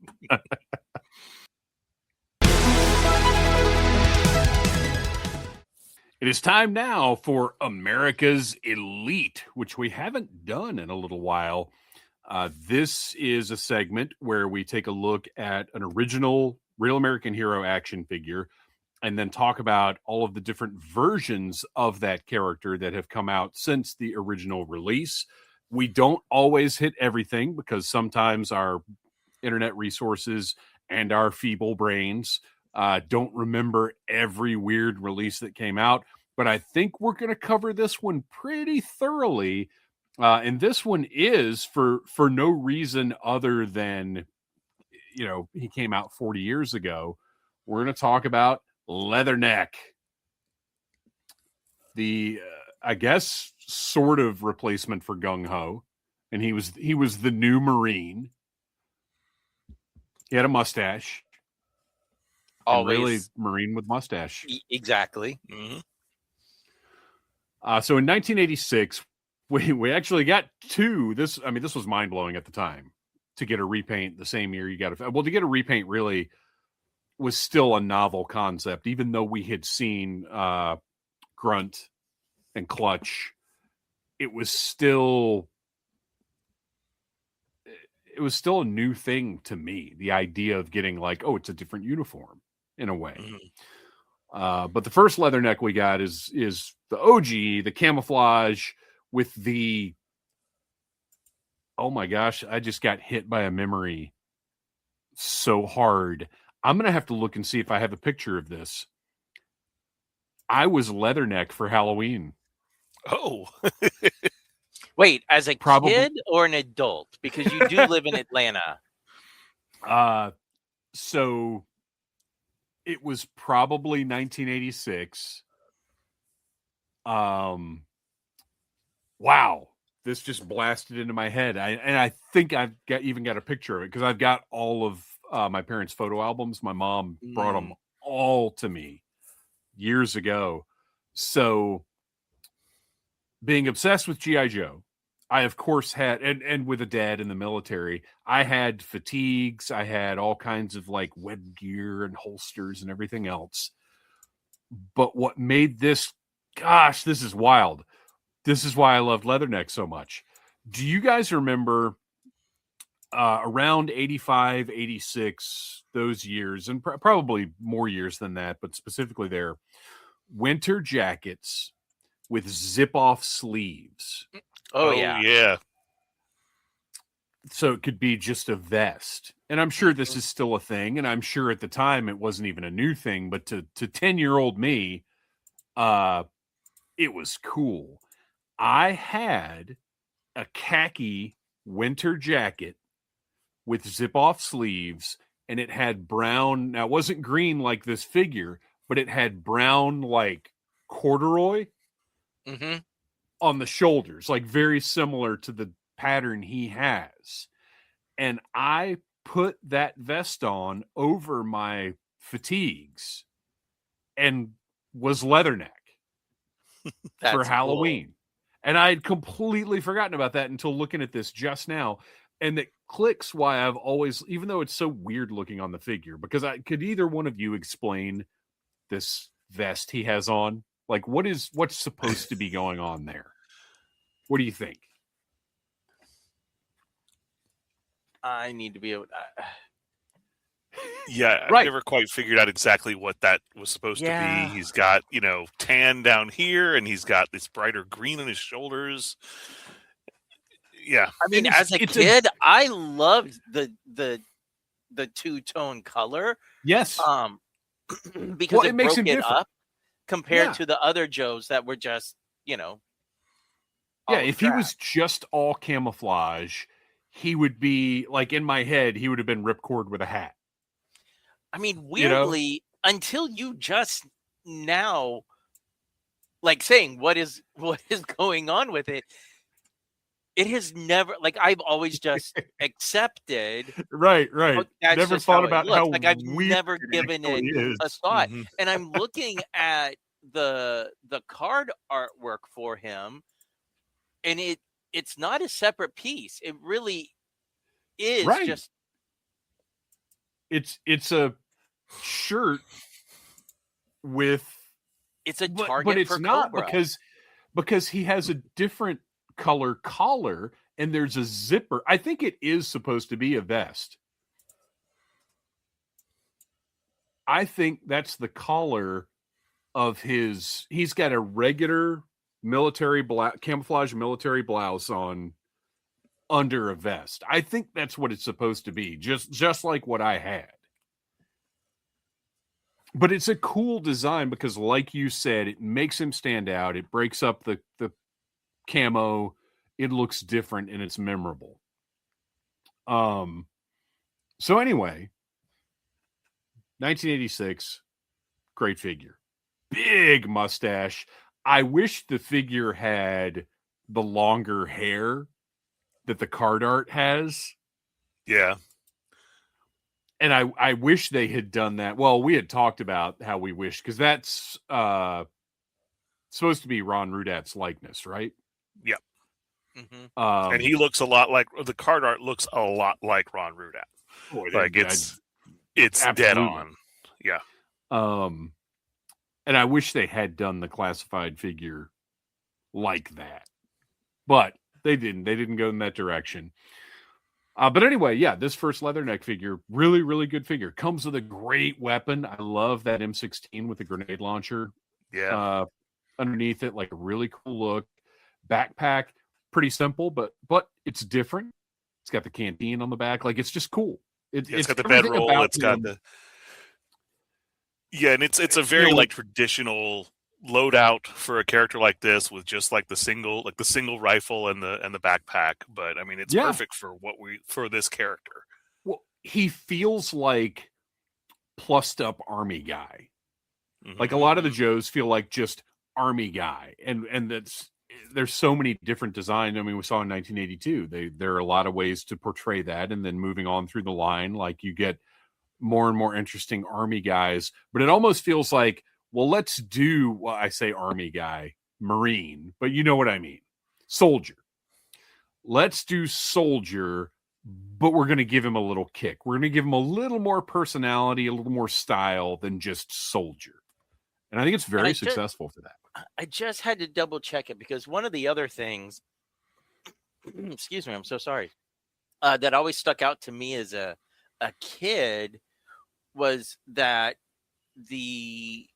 It is time now for America's Elite, which we haven't done in a little while. This is a segment where we take a look at an original Real American Hero action figure and then talk about all of the different versions of that character that have come out since the original release. We don't always hit everything because sometimes our internet resources and our feeble brains don't remember every weird release that came out. But I think we're going to cover this one pretty thoroughly. And this one is for no reason other than, he came out 40 years ago. We're going to talk about Leatherneck, the I guess sort of replacement for Gung Ho, and he was the new Marine. He had a mustache. Always really Marine with mustache. Exactly. Mm-hmm. So in 1986, we actually got two. This was mind blowing at the time to get a repaint the same year. To get a repaint really was still a novel concept, even though we had seen Grunt and Clutch. It was still a new thing to me. The idea of getting it's a different uniform in a way. Mm-hmm. But the first Leatherneck we got is the OG, the camouflage with the, oh my gosh, I just got hit by a memory so hard. I'm going to have to look and see if I have a picture of this. I was Leatherneck for Halloween. Oh. Wait, as a kid or an adult? Because you do live in Atlanta. So it was probably 1986. Wow, this just blasted into my head. I think I've even got a picture of it because I've got all of my parents' photo albums. My mom brought them all to me years ago. So being obsessed with G.I. Joe, I of course had, and with a dad in the military, I had fatigues. I had all kinds of web gear and holsters and everything else. But what made this, gosh, this is wild. This is why I loved Leatherneck so much. Do you guys remember around 85, 86, those years, and probably more years than that, but specifically there, winter jackets with zip-off sleeves? Oh, yeah. Yeah. So it could be just a vest. And I'm sure this is still a thing, and I'm sure at the time it wasn't even a new thing, but to 10-year-old me, it was cool. I had a khaki winter jacket with zip-off sleeves, and it had brown. Now, it wasn't green like this figure, but it had brown, corduroy on the shoulders, very similar to the pattern he has. And I put that vest on over my fatigues and was Leatherneck for Halloween. Cool. And I had completely forgotten about that until looking at this just now. And it clicks why I've always, even though it's so weird looking on the figure, because could either one of you explain this vest he has on? What's supposed to be going on there? What do you think? I need to be able to... Yeah, I've never quite figured out exactly what that was supposed to be. He's got, tan down here, and he's got this brighter green on his shoulders. Yeah. I mean, as a kid, I loved the two-tone color. Yes. because it it makes broke him it different. up compared Yeah. to the other Joes that were just, Yeah, olive if he drab. was just all camouflage, he would be like, in my head, he would have been Ripcord with a hat. I mean, You know? weirdly, until you just now, like, saying what is going on with it, it has never, like, I've always just accepted. Right. Oh, that's Never just thought how it about how looks. Like, I've weird never it given it actually is. a thought. Mm-hmm. And I'm looking at the card artwork for him, and it's not a separate piece. It really is Right. just. It's a shirt with, It's a but target it's for not Cobra. because he has a different color collar and there's a zipper. I think it is supposed to be a vest. I think that's the collar of his. He's got a regular military camouflage military blouse on under a vest. I think that's what it's supposed to be, just like what I had. But it's a cool design because, like you said, it makes him stand out. It breaks up the camo. It looks different and it's memorable. So anyway, 1986, great figure. Big mustache. I wish the figure had the longer hair that the card art has. Yeah. And I wish they had done that. Well, we had talked about how we wish, because that's supposed to be Ron Rudat's likeness, right? Yep. Mm-hmm. And he looks a lot like, the card art looks a lot like Ron Rudat. Like it's dead on. Yeah. And I wish they had done the classified figure like that, but they didn't. They didn't go in that direction. But anyway, yeah, this first Leatherneck figure, really, really good figure. Comes with a great weapon. I love that M16 with the grenade launcher. Yeah. Underneath it, like a really cool look. Backpack, pretty simple, but it's different. It's got the canteen on the back. Like, it's just cool. It's got the bedroll. It's got the. Yeah, and it's a very like traditional loadout for a character like this, with just like the single rifle and the backpack. But I mean, it's perfect for this character. Well, he feels like plussed up army guy. Mm-hmm. Like a lot of the Joes feel like just army guy, and there's so many different designs. I mean, we saw in 1982 there are a lot of ways to portray that, and then moving on through the line, like you get more and more interesting army guys. But it almost feels like, well, let's do, well, I say army guy, Marine, but you know what I mean, soldier. Let's do soldier, but we're going to give him a little kick. We're going to give him a little more personality, a little more style than just soldier. And I think it's very successful for that. I just had to double check it, because one of the other things, excuse me, I'm so sorry, that always stuck out to me as a kid was that the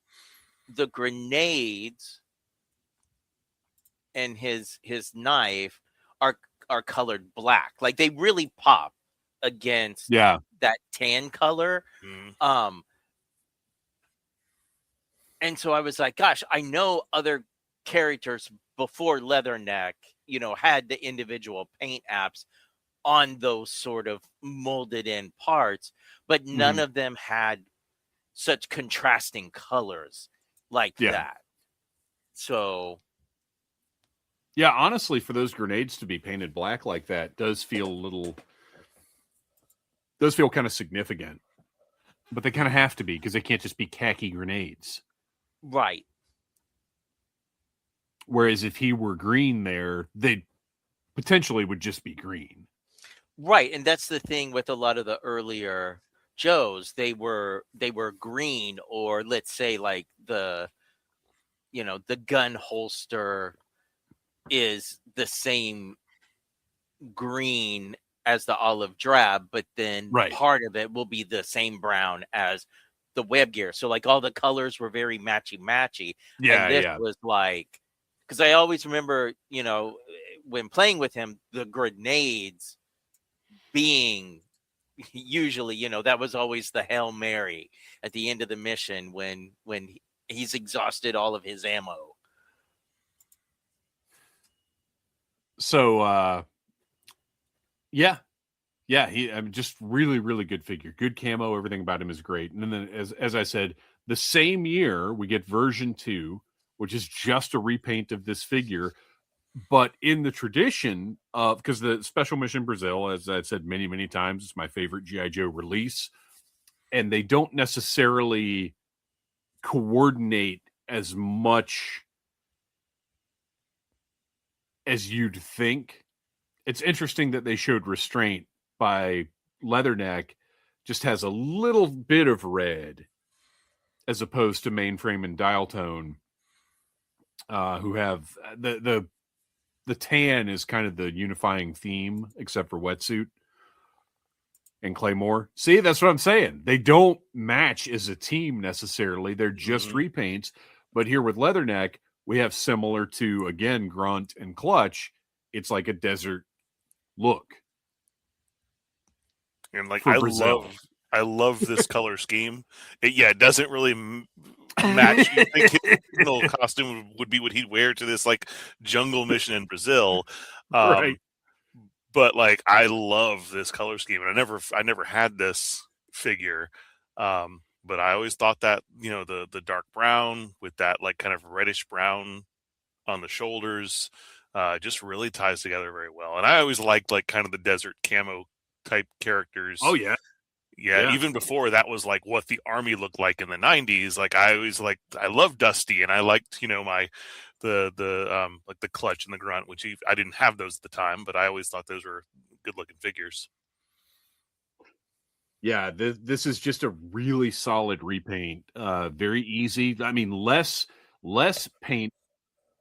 grenades and his knife are colored black. Like, they really pop against that tan color. Mm. And so I was like, gosh, I know other characters before Leatherneck, had the individual paint apps on those sort of molded in parts, but none of them had such contrasting colors like that. So yeah, honestly, for those grenades to be painted black like that does feel kind of significant, but they kind of have to be, because they can't just be khaki grenades. Right. Whereas if he were green there, they potentially would just be green. Right, and that's the thing with a lot of the earlier Joes. They were green, or let's say like the gun holster is the same green as the olive drab, but then part of it will be the same brown as the web gear. So like all the colors were very matchy. Yeah, and this was like, because I always remember, when playing with him, the grenades being usually, that was always the Hail Mary at the end of the mission when he's exhausted all of his ammo. So, yeah, just really, really good figure. Good camo. Everything about him is great. And then, as I said, the same year we get version 2, which is just a repaint of this figure, but in the tradition of, because the Special Mission Brazil, as I've said many, many times, it's my favorite G.I. Joe release, and they don't necessarily coordinate as much as you'd think. It's interesting that they showed restraint by Leatherneck just has a little bit of red as opposed to Mainframe and Dial Tone, who have the tan is kind of the unifying theme, except for Wetsuit and Claymore. See, that's what I'm saying. They don't match as a team necessarily. They're just repaints. But here with Leatherneck, we have similar to, again, Grunt and Clutch. It's like a desert look. And like, I love this color scheme. It doesn't really match. You think his original costume would be what he'd wear to this like jungle mission in Brazil, Right? But like, I love this color scheme, and I never had this figure, but I always thought that the dark brown with that like kind of reddish brown on the shoulders just really ties together very well. And I always liked like kind of the desert camo type characters. Oh yeah. Yeah, even before that was like what the army looked like in the 90s. Like I loved Dusty, and I liked, my the like the Clutch and the Grunt, which I didn't have those at the time, but I always thought those were good looking figures. Yeah, this is just a really solid repaint. Very easy. I mean, less paint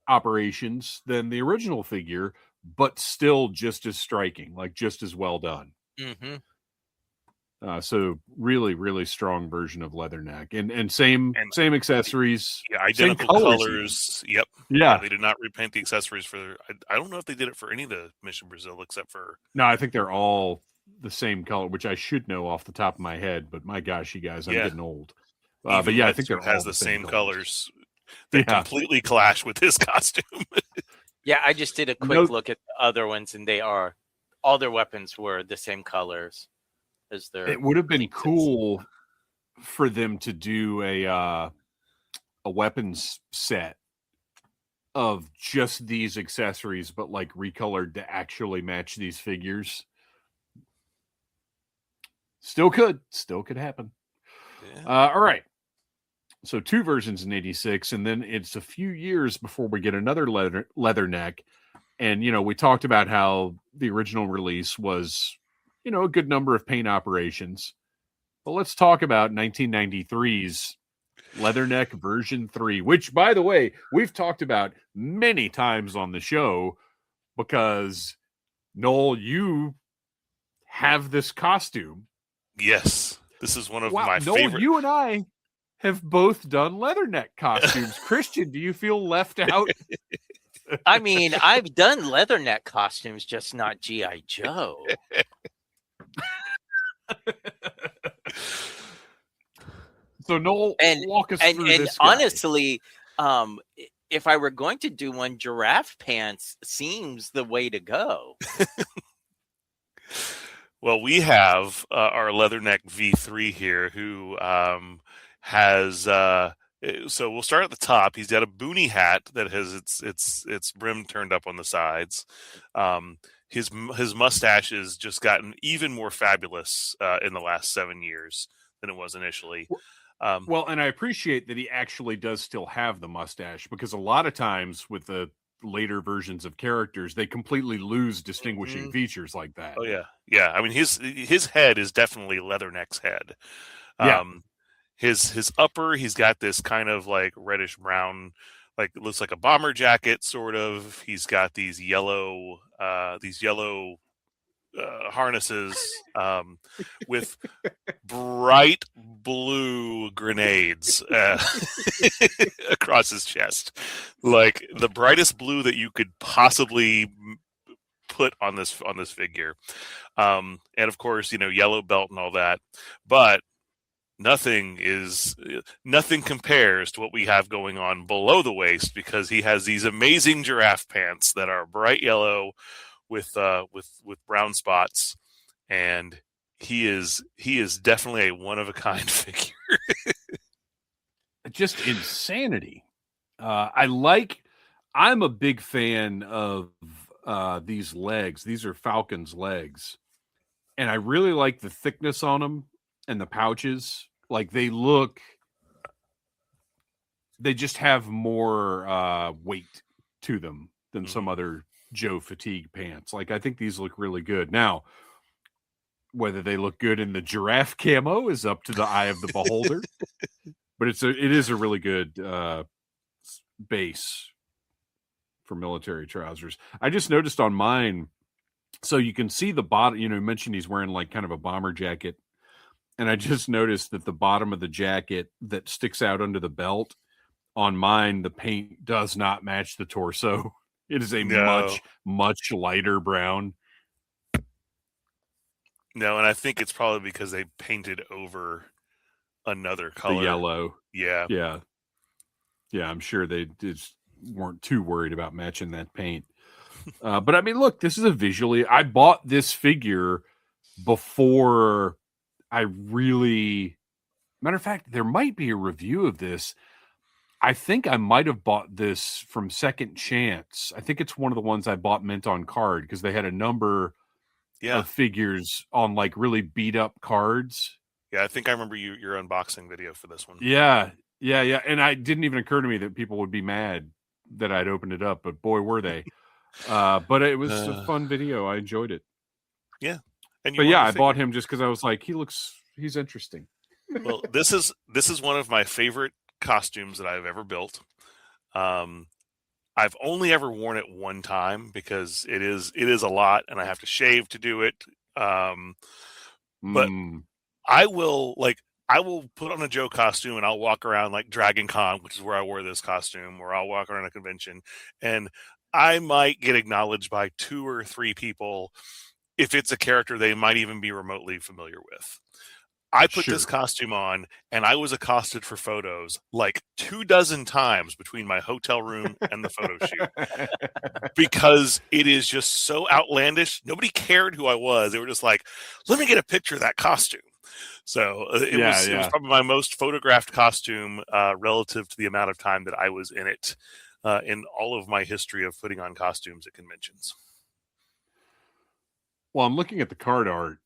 operations than the original figure, but still just as striking, like just as well done. Mm-hmm. So really, really strong version of Leatherneck, and same accessories, yeah, identical colors. Yep. Yeah, they did not repaint the accessories for. I don't know if they did it for any of the Mission Brazil except for. No, I think they're all the same color, which I should know off the top of my head. But my gosh, you guys, I'm getting old. But yeah, I think they're has all the same colors. They completely clash with his costume. Yeah, I just did a quick look at the other ones, and all their weapons were the same colors as their. It would have been cool for them to do a weapons set of just these accessories, but like recolored to actually match these figures. Still could happen. Yeah. All right. So 2 versions in 86, and then it's a few years before we get another Leatherneck. And, we talked about how the original release was, a good number of paint operations. But let's talk about 1993's Leatherneck version 3, which, by the way, we've talked about many times on the show because, Noel, you have this costume. Yes. This is one of my Noel, favorite. You and I have both done Leatherneck costumes. Christian, do you feel left out? I mean, I've done Leatherneck costumes, just not G.I. Joe. So Noel, walk us through this guy. Honestly, if I were going to do one, giraffe pants seems the way to go. Well, we have our Leatherneck V3 here, who has. So we'll start at the top. He's got a boonie hat that has its brim turned up on the sides. His mustache has just gotten even more fabulous in the last 7 years than it was initially. Well, and I appreciate that he actually does still have the mustache, because a lot of times with the later versions of characters, they completely lose distinguishing features like that. Oh yeah. I mean, his head is definitely Leatherneck's head. Yeah. His upper, he's got this kind of like reddish brown, like it looks like a bomber jacket sort of. He's got these yellow harnesses with bright blue grenades across his chest, like the brightest blue that you could possibly put on this figure. And of course, yellow belt and all that, but nothing compares to what we have going on below the waist, because he has these amazing giraffe pants that are bright yellow with brown spots, and he is definitely a one of a kind figure. Just insanity. I'm a big fan of these legs. These are Falcon's legs, and I really like the thickness on them and the pouches. Like they just have more weight to them than some other Joe fatigue pants. Like I think these look really good. Now, whether they look good in the giraffe camo is up to the eye of the beholder, but it is a really good base for military trousers. I just noticed on mine, so you can see the bottom, you mentioned he's wearing like kind of a bomber jacket. And I just noticed that the bottom of the jacket that sticks out under the belt on mine, the paint does not match the torso. It is a much, much lighter brown. No, and I think it's probably because they painted over another color. The yellow. Yeah. Yeah. Yeah, I'm sure they just weren't too worried about matching that paint. But I mean, look, this is I bought this figure before I really... Matter of fact, there might be a review of this. I think I might have bought this from Second Chance. I think it's one of the ones I bought mint on card because they had a number of figures on like really beat up cards. Yeah, I think I remember your unboxing video for this one. Yeah. And it didn't even occur to me that people would be mad that I'd opened it up, but boy, were they. But it was a fun video. I enjoyed it. Yeah. I bought him just because I was like, he's interesting. Well, this is one of my favorite costumes that I've ever built. I've only ever worn it one time because it is a lot and I have to shave to do it. But I will put on a Joe costume and I'll walk around like Dragon Con, which is where I wore this costume, or I'll walk around a convention and I might get acknowledged by 2 or 3 people if it's a character they might even be remotely familiar with. I put this costume on and I was accosted for photos like 24 times between my hotel room and the photo shoot because it is just so outlandish. Nobody cared who I was. They were just like, let me get a picture of that costume. So it was probably my most photographed costume relative to the amount of time that I was in it in all of my history of putting on costumes at conventions. Well, I'm looking at the card art.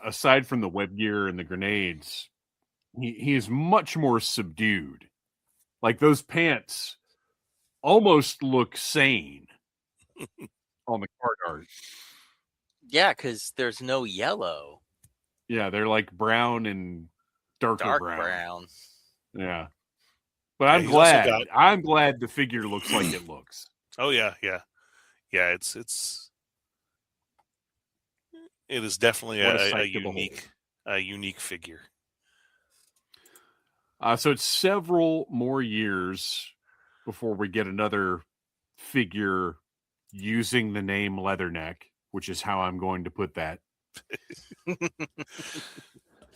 Aside from the web gear and the grenades, he is much more subdued. Like those pants almost look sane on the card art. Yeah, because there's no yellow. Yeah, they're like brown and dark brown. Yeah. But I'm glad the figure looks like it looks. Oh yeah. It is definitely a unique figure. So it's several more years before we get another figure using the name Leatherneck, which is how I'm going to put that.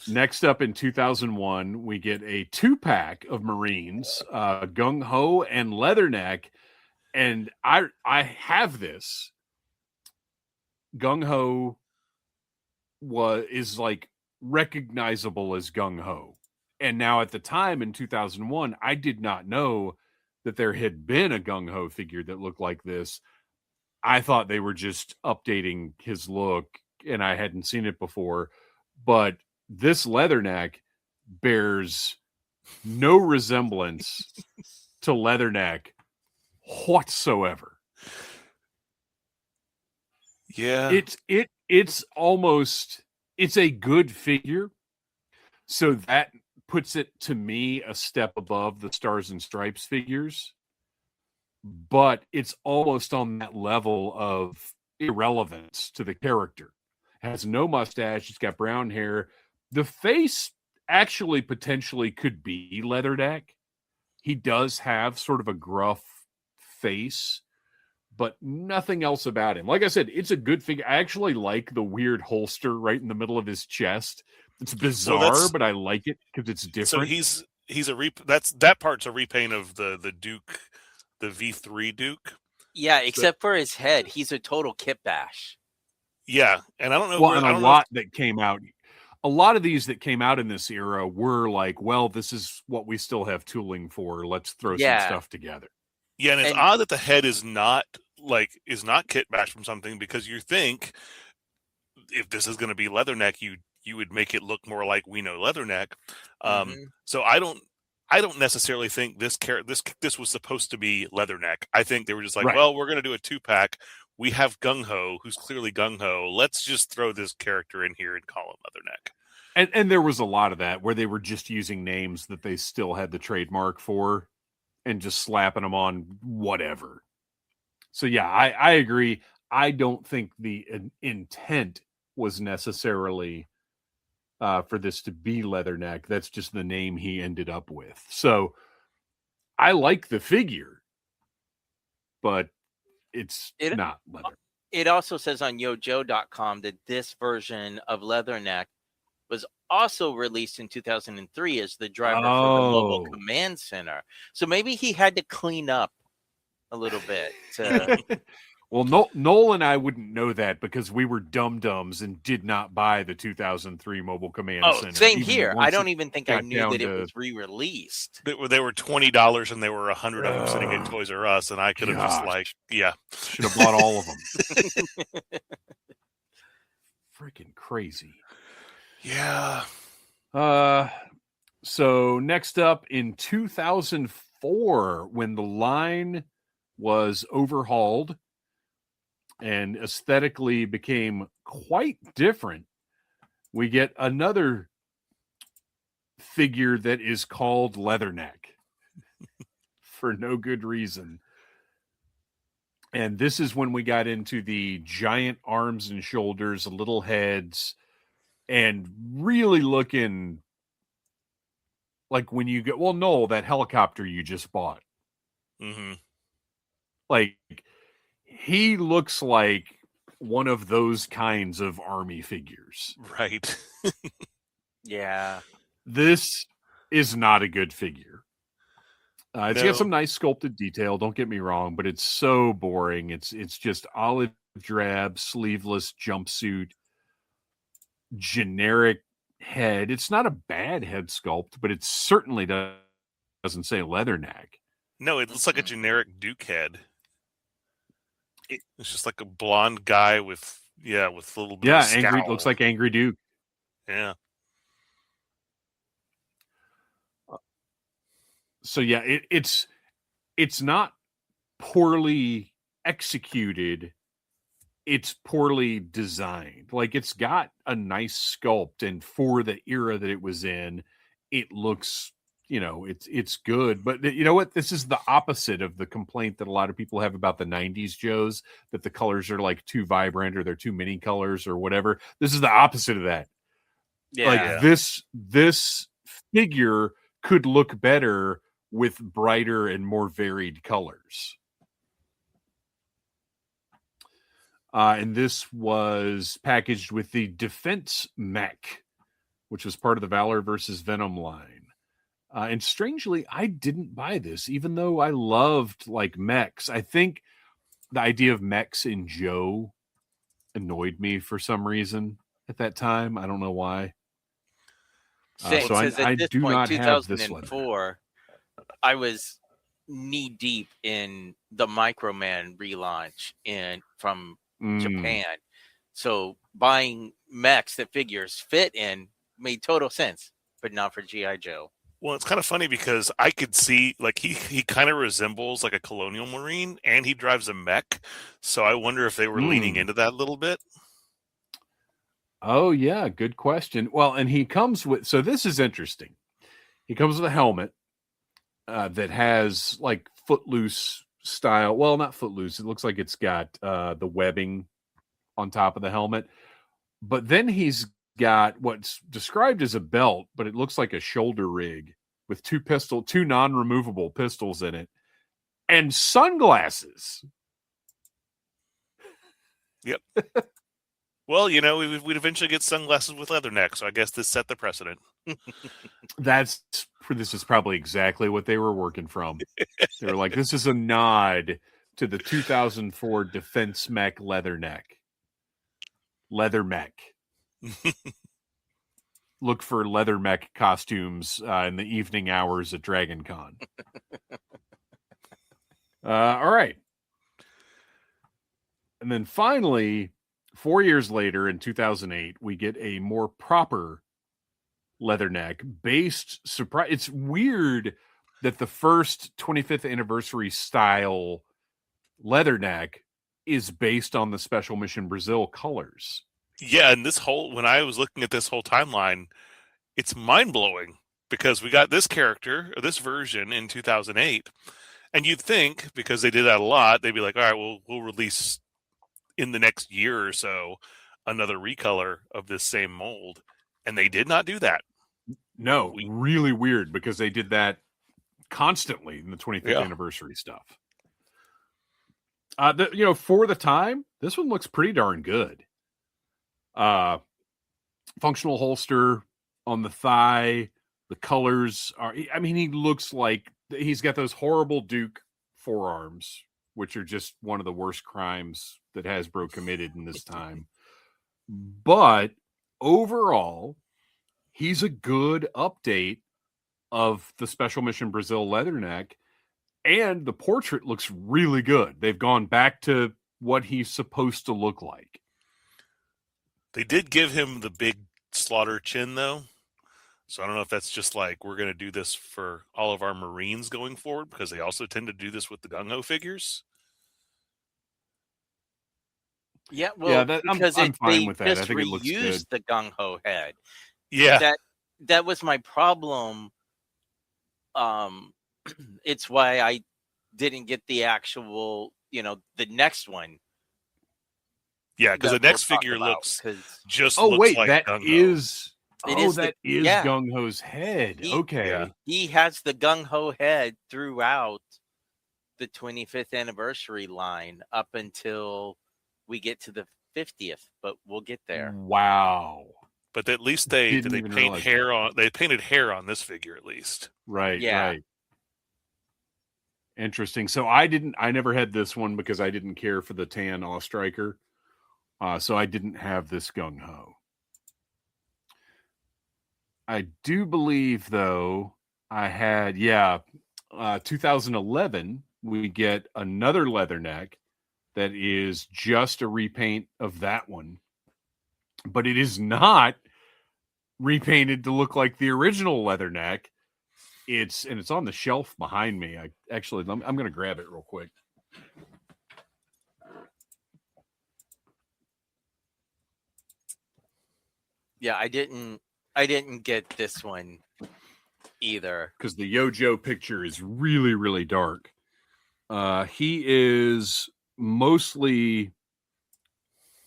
Next up in 2001, we get a 2-pack of Marines, Gung Ho and Leatherneck. And I have this. Gung Ho is like recognizable as Gung Ho. And now at the time in 2001, I did not know that there had been a Gung Ho figure that looked like this. I thought they were just updating his look and I hadn't seen it before. But this Leatherneck bears no resemblance to Leatherneck whatsoever. Yeah. It's a good figure. So that puts it to me a step above the Stars and Stripes figures. But it's almost on that level of irrelevance to the character. Has no mustache. It's got brown hair. The face actually potentially could be Leatherneck. He does have sort of a gruff face, but nothing else about him. Like I said, it's a good figure. I actually like the weird holster right in the middle of his chest. It's bizarre, but I like it because it's different. So that part's a repaint of the Duke, the V3 Duke. Yeah, except for his head, he's a total kit bash. Yeah, and I don't know. That came out. A lot of these that came out in this era were like, well, this is what we still have tooling for. Let's throw some stuff together. Yeah, and it's odd that the head is not kit bash from something, because you think if this is going to be Leatherneck, you would make it look more like we know Leatherneck. So I don't necessarily think this was supposed to be Leatherneck. I think they were just like, well, we're going to do a 2-pack. We have Gung Ho, who's clearly Gung Ho. Let's just throw this character in here and call him Leatherneck. And there was a lot of that where they were just using names that they still had the trademark for and just slapping them on whatever. So yeah, I agree. I don't think the intent was necessarily for this to be Leatherneck. That's just the name he ended up with. So I like the figure, but it's not leather. It also says on yojo.com that this version of Leatherneck was also released in 2003 as the driver for the Mobile Command Center. So maybe he had to clean up a little bit. Well, Noel and I wouldn't know that because we were dum-dums and did not buy the 2003 Mobile Command Center. Same here. I don't even think I knew that it was re-released. They were $20 and there were 100 of them sitting at Toys R Us, and I could have just should have bought all of them. Freaking crazy. Yeah. So next up in 2004, when the line was overhauled and aesthetically became quite different, we get another figure that is called Leatherneck for no good reason. And this is when we got into the giant arms and shoulders, little heads, and really looking like when you get, well, no, that helicopter you just bought. Mm-hmm. Like, he looks like one of those kinds of army figures. Right. Yeah. This is not a good figure. It's got some nice sculpted detail, don't get me wrong, but it's so boring. It's just olive drab, sleeveless jumpsuit, generic head. It's not a bad head sculpt, but it certainly doesn't say Leatherneck. No, it looks like a generic Duke head. It's just like a blonde guy with a little bit of scowl. Angry, looks like Angry Duke. Yeah. So yeah, it's not poorly executed. It's poorly designed. Like, it's got a nice sculpt, and for the era that it was in, it looks, it's good. But you know what? This is the opposite of the complaint that a lot of people have about the 90s Joes, that the colors are like too vibrant or they're too many colors or whatever. This is the opposite of that. Yeah. Like, this figure could look better with brighter and more varied colors. And this was packaged with the Defense Mech, which was part of the Valor versus Venom line. And strangely, I didn't buy this, even though I loved like mechs. I think the idea of mechs in Joe annoyed me for some reason at that time. I don't know why. So I do not have this one. 2004, I was knee deep in the Microman relaunch from Japan. So buying mechs that figures fit in made total sense, but not for G.I. Joe. Well, it's kind of funny because I could see, like, he kind of resembles like a Colonial Marine, and he drives a mech. So I wonder if they were leaning into that a little bit. Oh, yeah. Good question. Well, and he comes with, so this is interesting. He comes with a helmet that has like Footloose style. Well, not Footloose. It looks like it's got the webbing on top of the helmet. But then he's got what's described as a belt, but it looks like a shoulder rig with two non-removable pistols in it, and sunglasses. Yep. Well, we'd eventually get sunglasses with leatherneck, so I guess this set the precedent. This is probably exactly what they were working from. They were like, this is a nod to the 2004 Defense Mech Leather Mech. Look for Leather Mech costumes in the evening hours at Dragon Con. All right. And then finally, 4 years later in 2008, we get a more proper Leatherneck based surprise. It's weird that the first 25th anniversary style Leatherneck is based on the Special Mission Brazil colors. Yeah, and when I was looking at this whole timeline, it's mind-blowing because we got this character, or this version in 2008, and you'd think, because they did that a lot, they'd be like, all right, we'll release in the next year or so another recolor of this same mold, and they did not do that. No, really weird, because they did that constantly in the 25th anniversary stuff. For the time, this one looks pretty darn good. Functional holster on the thigh. The colors are, he looks like he's got those horrible Duke forearms, which are just one of the worst crimes that Hasbro committed in this time. But overall, he's a good update of the Special Mission Brazil Leatherneck, and the portrait looks really good. They've gone back to what he's supposed to look like. They did give him the big slaughter chin, though. So I don't know if that's just like, we're going to do this for all of our Marines going forward, because they also tend to do this with the gung-ho figures. Yeah, well, because I'm fine with that. Just I think it looks good. The gung-ho head. Yeah. That was my problem. It's why I didn't get the actual, the next one. Yeah, because the next figure looks like that Gung-ho. is Gung-ho's head. Okay. Yeah. He has the Gung-ho head throughout the 25th anniversary line up until we get to the 50th, but we'll get there. Wow. But at least they paint hair on. They painted hair on this figure at least. Right. Yeah. Right. Interesting. So I never had this one because I didn't care for the tan Striker. So I didn't have this Gung-ho. I do believe, though, I had, 2011, we get another Leatherneck that is just a repaint of that one. But it is not repainted to look like the original Leatherneck. It's on the shelf behind me. I'm going to grab it real quick. Yeah, I didn't get this one either, because the Yojo picture is really, really dark. He is mostly,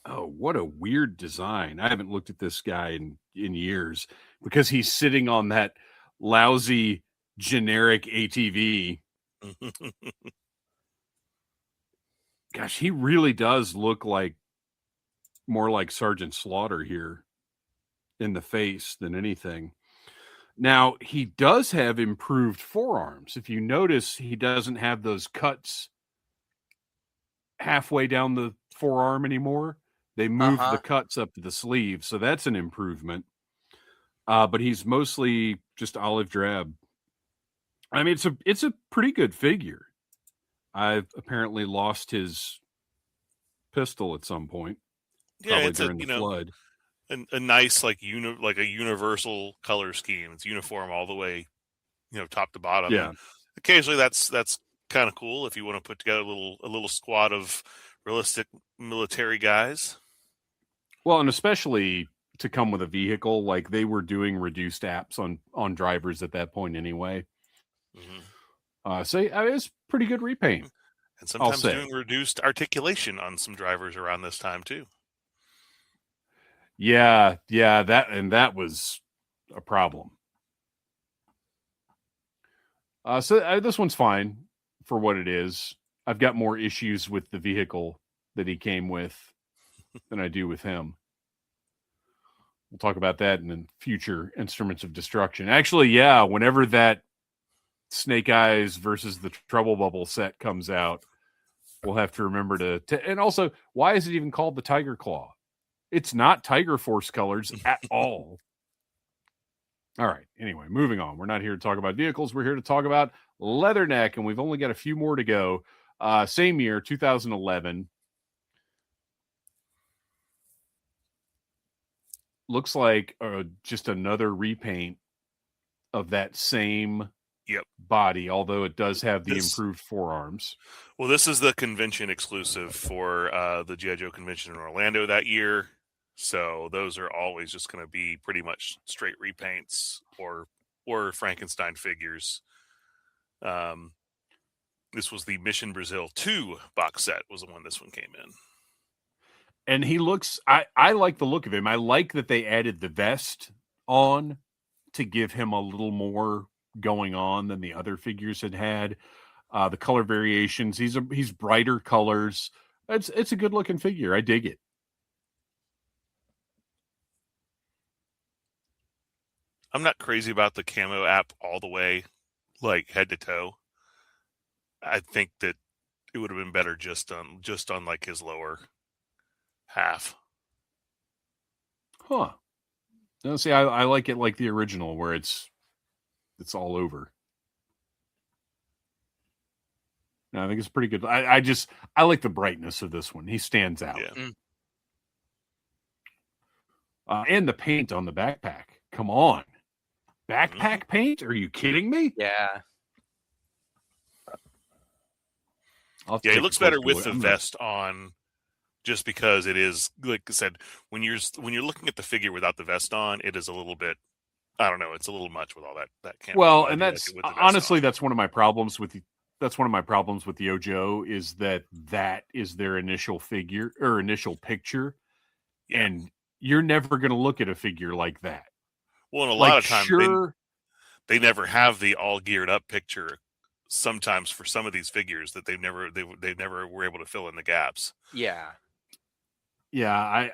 what a weird design. I haven't looked at this guy in years, because he's sitting on that lousy generic ATV. Gosh, he really does look more like Sergeant Slaughter here in the face than anything. Now, he does have improved forearms. If you notice, he doesn't have those cuts halfway down the forearm anymore. They moved the cuts up to the sleeve, so that's an improvement. But he's mostly just olive drab. I mean, it's a pretty good figure. I've apparently lost his pistol at some point. Yeah, probably it's during the flood. A nice like a universal color scheme. It's uniform all the way, top to bottom. Yeah. And occasionally that's kind of cool if you want to put together a little squad of realistic military guys. Well, and especially to come with a vehicle, like they were doing reduced apps on drivers at that point anyway. Mm-hmm. So it's pretty good repaint. And sometimes doing reduced articulation on some drivers around this time too. Yeah, that was a problem. So this one's fine for what it is. I've got more issues with the vehicle that he came with than I do with him. We'll talk about that in future Instruments of Destruction. Actually, yeah, whenever that Snake Eyes versus the Trouble Bubble set comes out, we'll have to remember to. And also, why is it even called the Tiger Claw? It's not Tiger Force colors at all. All right. Anyway, moving on. We're not here to talk about vehicles. We're here to talk about Leatherneck, and we've only got a few more to go. Same year, 2011. Looks like just another repaint of that same body, although it does have the improved forearms. Well, this is the convention exclusive for the G.I. Joe convention in Orlando that year. So those are always just going to be pretty much straight repaints or Frankenstein figures. This was the Mission Brazil 2 box set was the one this one came in. And he looks, I like the look of him. I like that they added the vest on to give him a little more going on than the other figures had. The color variations, he's brighter colors. It's a good looking figure. I dig it. I'm not crazy about the camo app all the way, like head to toe. I think that it would have been better just on like his lower half. Huh. No, see, I like it like the original where it's all over. No, I think it's pretty good. I like the brightness of this one. He stands out. Yeah. And the paint on the backpack. Come on. Backpack paint? Are you kidding me? Yeah. Yeah, it looks better with the vest on, just because it is, like I said, when you're looking at the figure without the vest on, it is a little bit, I don't know, it's a little much with all that camo. Well, and that's honestly that's one of my problems with the Ojo is that is their initial figure or initial picture, and you're never going to look at a figure like that. Well, and a lot of times they never have the all geared up picture. Sometimes for some of these figures that they never were able to fill in the gaps. Yeah. Yeah,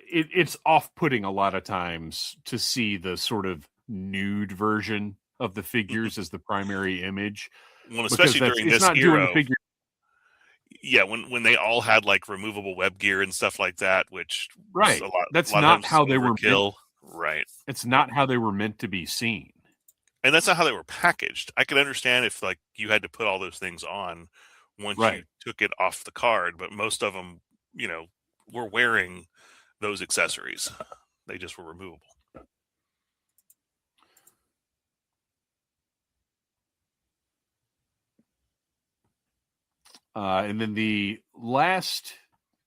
it's off-putting a lot of times to see the sort of nude version of the figures as the primary image. Well, especially during this era. Yeah, when they all had like removable web gear and stuff like that, which right, that's not how they were meant. Right, it's not how they were meant to be seen, and that's not how they were packaged. I could understand if like you had to put all those things on once you took it off the card, but most of them, were wearing those accessories. They just were removable. And then the last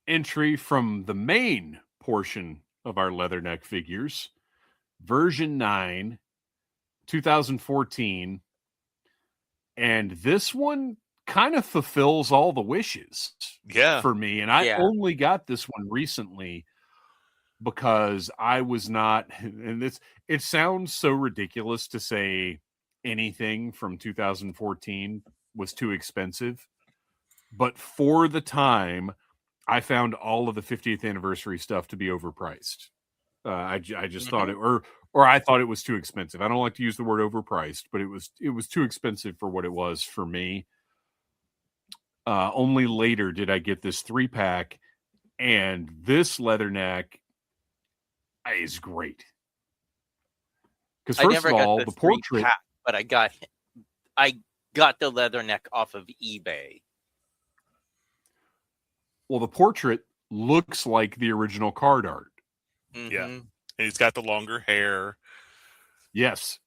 entry from the main portion of our Leatherneck figures, version 9, 2014. And this one kind of fulfills all the wishes for me. And I only got this one recently because I was not, and it sounds so ridiculous to say anything from 2014 was too expensive. But for the time, I found all of the 50th anniversary stuff to be overpriced. I just thought it, or I thought it was too expensive. I don't like to use the word overpriced, but it was too expensive for what it was for me. Only later did I get this 3-pack, and this Leatherneck is great. Because first of all, the portrait, but I got the Leatherneck off of eBay. Well, the portrait looks like the original card art. Mm-hmm. Yeah. And he's got the longer hair. Yes.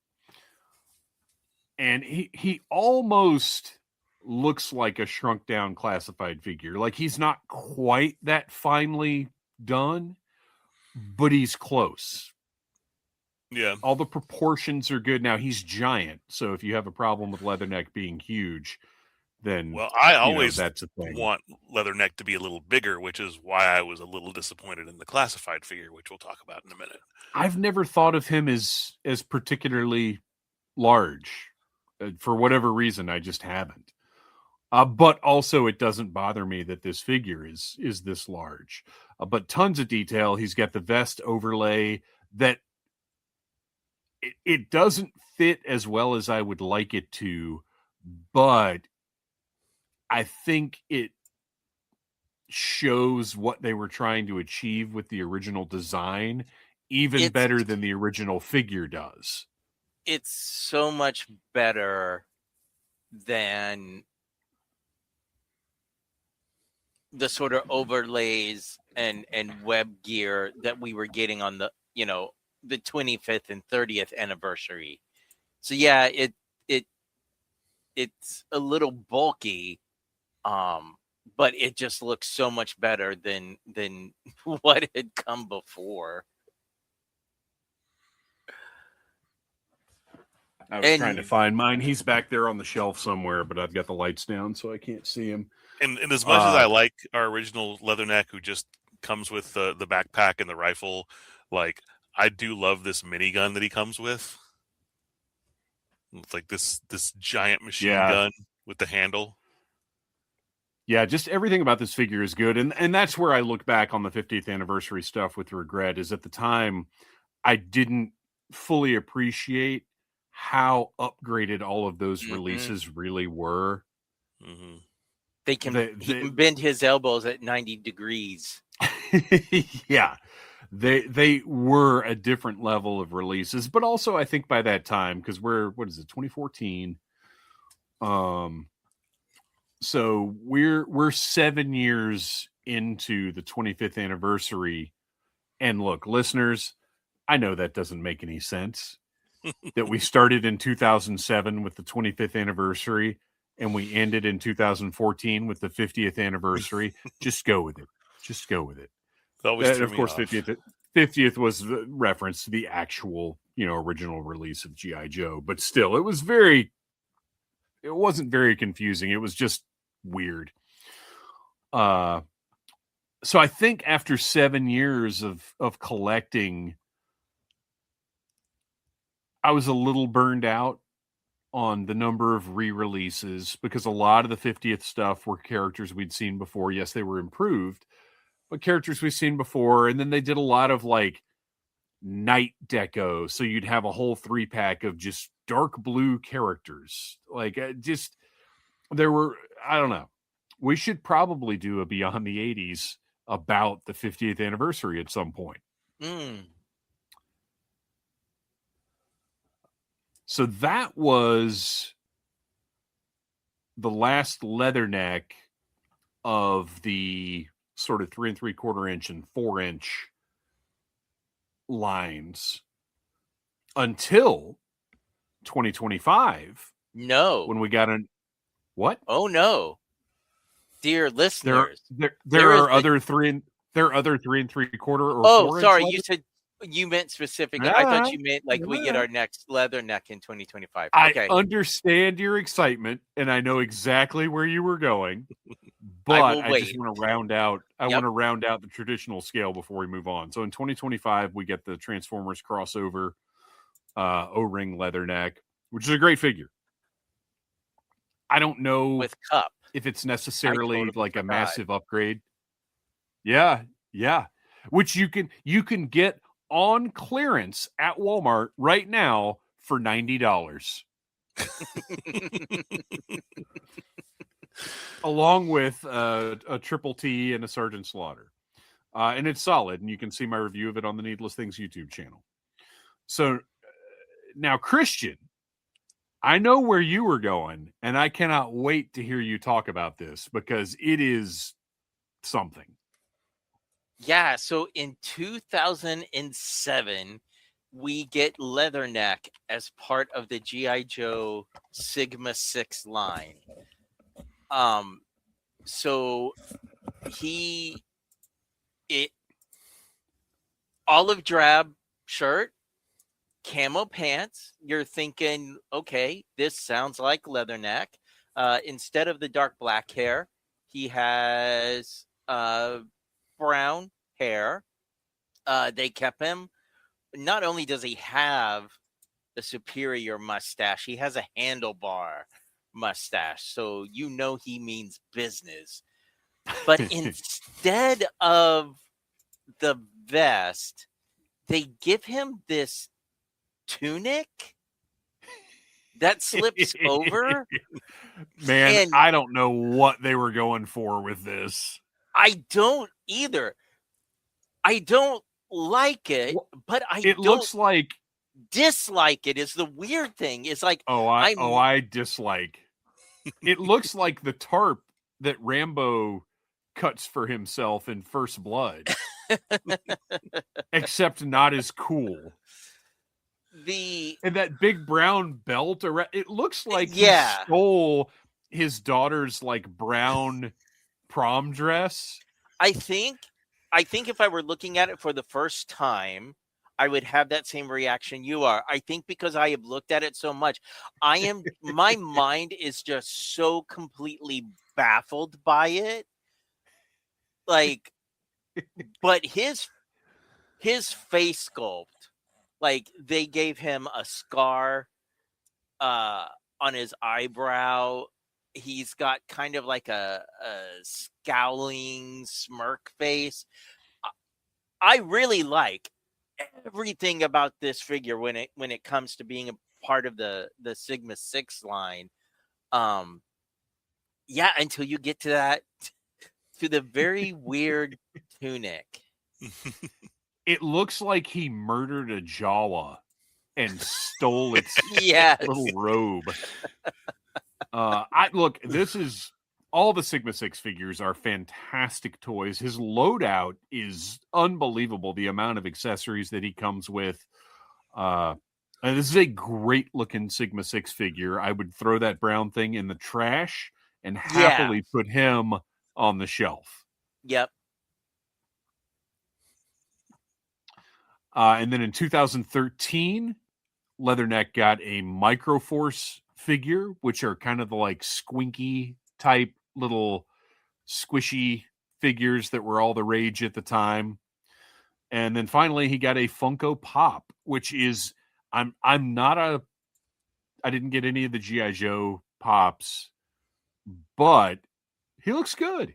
And he almost looks like a shrunk down classified figure. Like he's not quite that finely done, but he's close. Yeah. All the proportions are good. Now he's giant. So if you have a problem with Leatherneck being huge, then I always that's a thing. Want Leatherneck to be a little bigger, which is why I was a little disappointed in the classified figure, which we'll talk about in a minute. I've never thought of him as particularly large. For whatever reason, I just haven't. But also, it doesn't bother me that this figure is this large. But tons of detail. He's got the vest overlay that it doesn't fit as well as I would like it to, but I think it shows what they were trying to achieve with the original design even better than the original figure does. It's so much better than the sort of overlays and web gear that we were getting on the, you know, the 25th and 30th anniversary. So yeah, it's a little bulky, but it just looks so much better than what had come before. I was trying to find mine. He's back there on the shelf somewhere, but I've got the lights down, so I can't see him. And as much as I like our original Leatherneck, who just comes with the backpack and the rifle, like, I do love this minigun that he comes with. It's like this giant machine gun with the handle. Yeah, just everything about this figure is good. And that's where I look back on the 50th anniversary stuff with regret, is at the time I didn't fully appreciate how upgraded all of those releases really were. Mm-hmm. He can bend his elbows at 90 degrees. Yeah. They were a different level of releases, but also I think by that time, because we're 2014. So we're 7 years into the 25th anniversary. And look, listeners, I know that doesn't make any sense. That we started in 2007 with the 25th anniversary and we ended in 2014 with the 50th anniversary. Just go with it. Just go with it. And of course, 50th was the reference to the actual, original release of G.I. Joe. But still, it wasn't very confusing. It was just weird. So I think after 7 years of collecting, I was a little burned out on the number of re-releases, because a lot of the 50th stuff were characters we'd seen before. Yes, they were improved, but characters we've seen before. And then they did a lot of like night deco. So you'd have a whole 3-pack of just dark blue characters. Like there were, I don't know. We should probably do a Beyond the 80s about the 50th anniversary at some point. So that was the last Leatherneck of the sort of 3 3/4 inch and 4-inch lines until 2025. No. When we got what? Oh no. Dear listeners. There are other 3 3/4 or 4-inch. Oh, sorry, you meant specifically. I thought you meant like we get our next Leatherneck in 2025. Okay. I understand your excitement, and I know exactly where you were going, but I just want to round out. I want to round out the traditional scale before we move on. So in 2025, we get the Transformers crossover O-ring Leatherneck, which is a great figure. I don't know with Cup if it's necessarily like a massive upgrade. Yeah. Which you can get on clearance at Walmart right now for $90. Along with a Triple T and a Sergeant Slaughter. And it's solid, and you can see my review of it on the Needless Things YouTube channel. So now, Christian, I know where you were going, and I cannot wait to hear you talk about this, because it is something. Yeah, so in 2007, we get Leatherneck as part of the G.I. Joe Sigma 6 line. So olive drab shirt, camo pants. You're thinking, okay, this sounds like Leatherneck. Instead of the dark black hair, he has brown hair. They kept him. Not only does he have the superior mustache, he has a handlebar mustache, so you know he means business. But instead of the vest, they give him this tunic that slips over. Man, And I don't know what they were going for with this. I don't either. I don't like it, but it looks like dislike it. Is the weird thing. It's like I dislike. It looks like the tarp that Rambo cuts for himself in First Blood, except not as cool. And that big brown belt around, it looks like he stole his daughter's like brown prom dress. I think if I were looking at it for the first time, I would have that same reaction you are. I think because I have looked at it so much, my mind is just so completely baffled by it. Like, but his face sculpt, like they gave him a scar on his eyebrow. He's got kind of like a scowling smirk face. I really like everything about this figure when it comes to being a part of the Sigma 6 line. Yeah, until you get to the very weird tunic. It looks like he murdered a Jawa and stole its little robe. This is all the Sigma 6 figures are fantastic toys. His loadout is unbelievable. The amount of accessories that he comes with. And this is a great looking Sigma 6 figure. I would throw that brown thing in the trash and happily put him on the shelf. Yep. And then in 2013, Leatherneck got a Microforce figure, which are kind of the like squinky type little squishy figures that were all the rage at the time. And then finally he got a Funko Pop, which is I didn't get any of the G.I. Joe pops, but he looks good.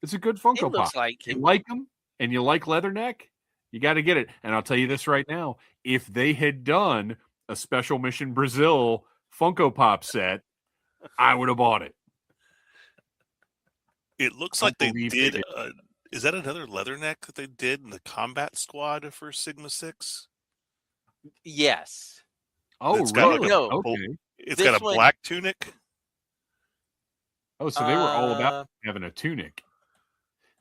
It's a good Funko Pop. You like him and you like Leatherneck, you got to get it. And I'll tell you this right now, if they had done a Special Mission Brazil Funko Pop set, I would have bought it. It looks like they did. Is that another Leatherneck that they did in the Combat Squad for Sigma 6? Yes. Oh, really? Okay. It's got a black tunic. Oh, so they were all about having a tunic.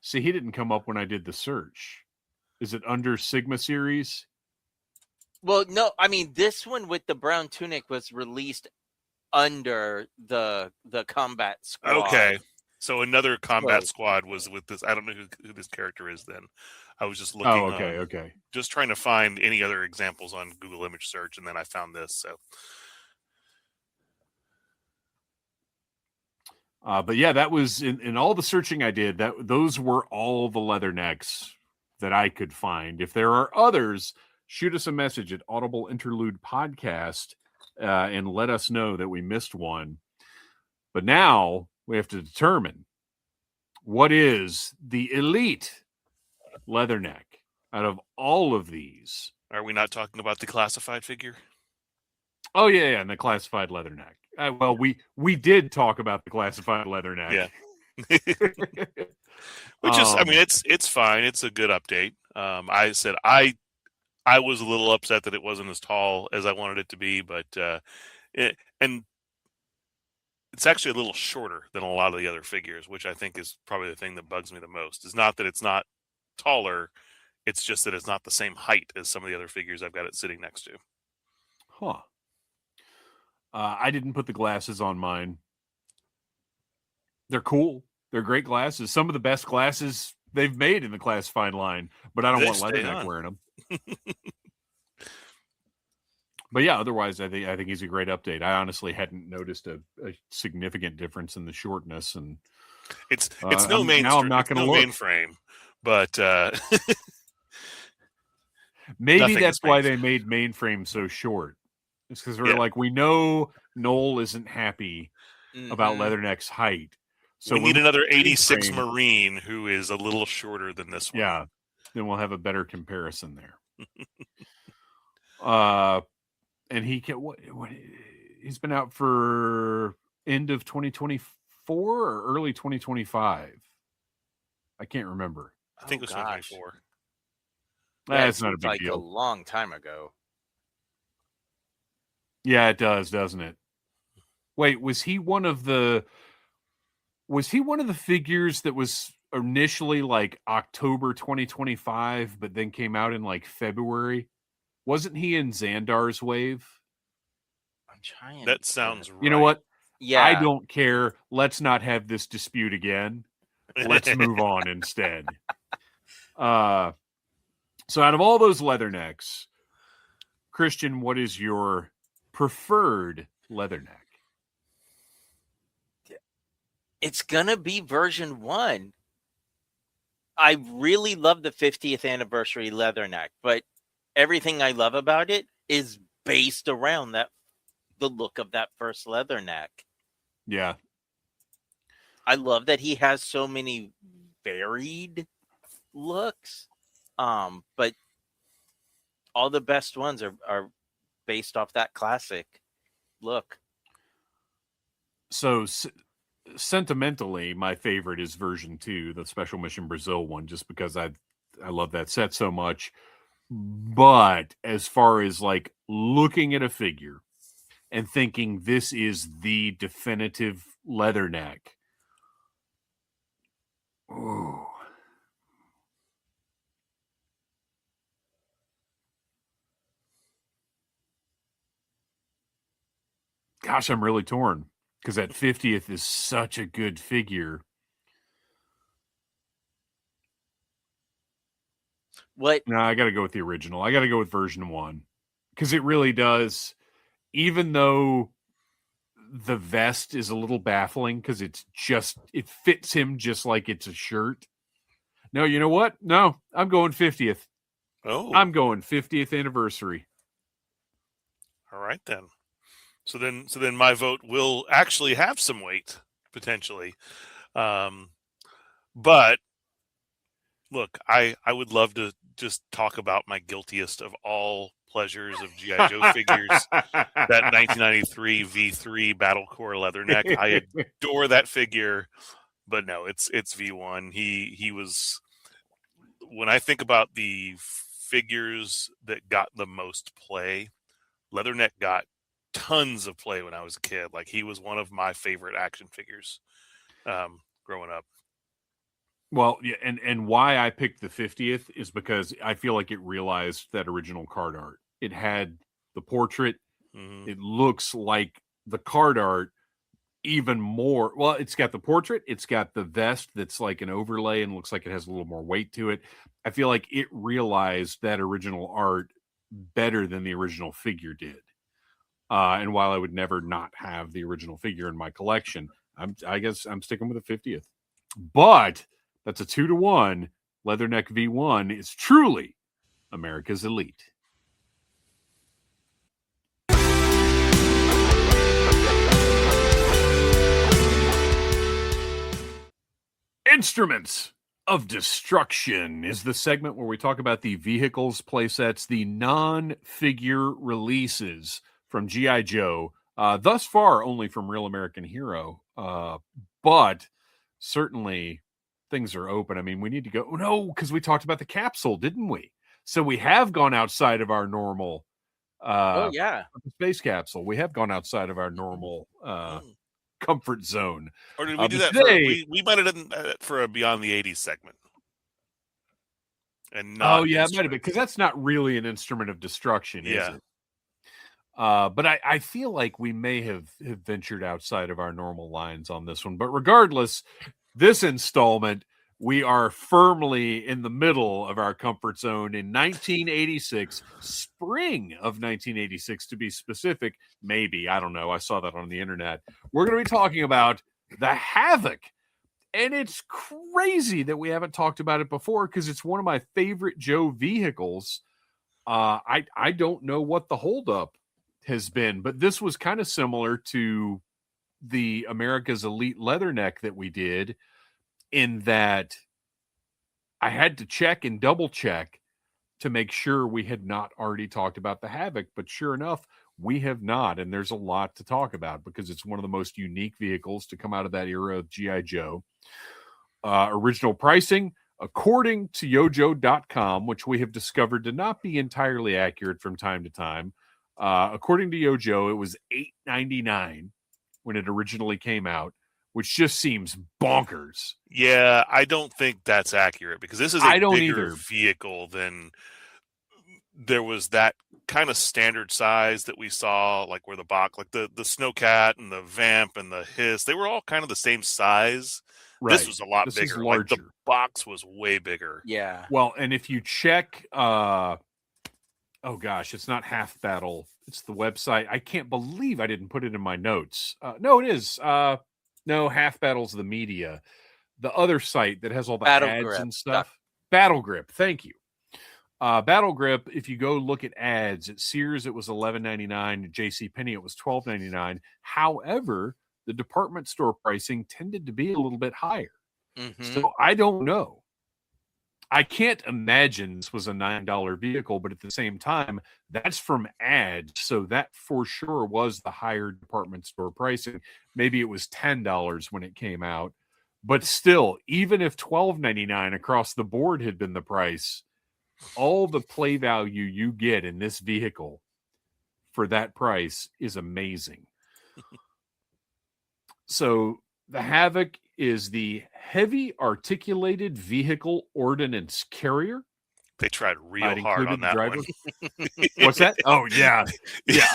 See, he didn't come up when I did the search. Is it under Sigma series? Well, no. I mean, this one with the brown tunic was released under the Combat Squad. Okay. So another Combat Squad was with this. I don't know who this character is then. I was just looking. Oh, okay. Just trying to find any other examples on Google image search, and then I found this. So. But yeah, that was in all the searching I did. Those were all the Leathernecks that I could find. If there are others, shoot us a message at Audible Interlude Podcast and let us know that we missed one. But now we have to determine what is the elite Leatherneck out of all of these. Are we not talking about the classified figure? Oh yeah, and the classified Leatherneck. Well, we did talk about the classified Leatherneck. Yeah. Which is, I mean, it's fine. It's a good update. I said I was a little upset that it wasn't as tall as I wanted it to be, but and it's actually a little shorter than a lot of the other figures, which I think is probably the thing that bugs me the most. It's not that it's not taller, it's just that it's not the same height as some of the other figures I've got it sitting next to. Huh. I didn't put the glasses on mine. They're cool. They're great glasses. Some of the best glasses they've made in the classified line, but I don't want Leatherneck wearing them. But yeah, otherwise, I think he's a great update. I honestly hadn't noticed a significant difference in the shortness, and it's no mainframe, but maybe that's why they made mainframe so short. It's because we're like, we know Noel isn't happy about Mm-hmm. Leatherneck's height. So we need another frame 86 frame, Marine who is a little shorter than this one. yeah, then we'll have a better comparison there. And he can what he's been out for end of 2024 or early 2025. I can't remember. I think it was 2024. That's not a seems big like deal. a long time ago. Yeah, it does, doesn't it? Wait, was he one of the figures that was initially like October 2025, but then came out in like February? Wasn't he in Xandar's wave? I'm trying. That sounds right. You know what? Yeah. I don't care. Let's not have this dispute again. Let's move on instead. So out of all those leathernecks, Christian, what is your preferred leatherneck? It's gonna be version 1. I really love the 50th anniversary leatherneck, but everything I love about it is based around the look of that first leatherneck. Yeah. I love that he has so many varied looks. But all the best ones are based off that classic look. So sentimentally, my favorite is version 2, the Special Mission Brazil one, just because I love that set so much. But as far as like looking at a figure and thinking this is the definitive leatherneck, ooh. Gosh, I'm really torn because that 50th is such a good figure. What? No, I got to go with the original. I got to go with version 1 because it really does. Even though the vest is a little baffling because it fits him just like it's a shirt. No, you know what? No, I'm going 50th. Oh, I'm going 50th anniversary. All right then. So then my vote will actually have some weight potentially. But look, I would love to just talk about my guiltiest of all pleasures of G.I. Joe figures, that 1993 V3 Battle Core Leatherneck. I adore that figure, but no, it's V1. He was, when I think about the figures that got the most play, Leatherneck got tons of play when I was a kid. Like, he was one of my favorite action figures growing up. Well, yeah, and why I picked the 50th is because I feel like it realized that original card art. It had the portrait. Mm-hmm. It looks like the card art even more. Well, it's got the portrait. It's got the vest that's like an overlay and looks like it has a little more weight to it. I feel like it realized that original art better than the original figure did. And while I would never not have the original figure in my collection, I guess I'm sticking with the 50th. But that's a 2-1. Leatherneck V1 is truly America's elite. Instruments of Destruction is the segment where we talk about the vehicles, playsets, the non-figure releases from G.I. Joe. Thus far, only from Real American Hero. But certainly things are open. I mean, we need to go. No, because we talked about the capsule, didn't we? So we have gone outside of our normal space capsule. We have gone outside of our normal comfort zone. Or did we do that today, we might have done that for a Beyond the 80s segment. And not it might have been, because that's not really an instrument of destruction, is it? But I feel like we may have ventured outside of our normal lines on this one. But regardless, this installment, we are firmly in the middle of our comfort zone in 1986, spring of 1986 to be specific. Maybe, I don't know. I saw that on the internet. We're going to be talking about the Havoc. And it's crazy that we haven't talked about it before because it's one of my favorite Joe vehicles. I don't know what the holdup has been. But this was kind of similar to the America's Elite Leatherneck that we did, in that I had to check and double check to make sure we had not already talked about the Havoc. But sure enough, we have not. And there's a lot to talk about because it's one of the most unique vehicles to come out of that era of G.I. Joe. Original pricing, according to yojo.com, which we have discovered to not be entirely accurate from time to time. According to Yojo, it was $8.99 when it originally came out, which just seems bonkers. Yeah, I don't think that's accurate because this is a bigger vehicle than there was. That kind of standard size that we saw, like where the box, like the Snowcat and the Vamp and the Hiss, they were all kind of the same size. Right. This was a lot bigger. Like the box was way bigger. Yeah. Well, and if you check, oh gosh, it's not Half Battle. It's the website. I can't believe I didn't put it in my notes. No, it is. No, Half Battle's the media. The other site that has all the ads and stuff. Battle Grip. Thank you. Battle Grip, if you go look at ads, at Sears it was $11.99. At JCPenney it was $12.99. However, the department store pricing tended to be a little bit higher. Mm-hmm. So I don't know. I can't imagine this was a $9 vehicle, but at the same time, that's from ads. So that for sure was the higher department store pricing. Maybe it was $10 when it came out. But still, even if $12.99 across the board had been the price, all the play value you get in this vehicle for that price is amazing. So the Havoc is the Heavy Articulated Vehicle Ordnance Carrier. They tried real hard on that one. What's that? Oh, yeah. Yeah.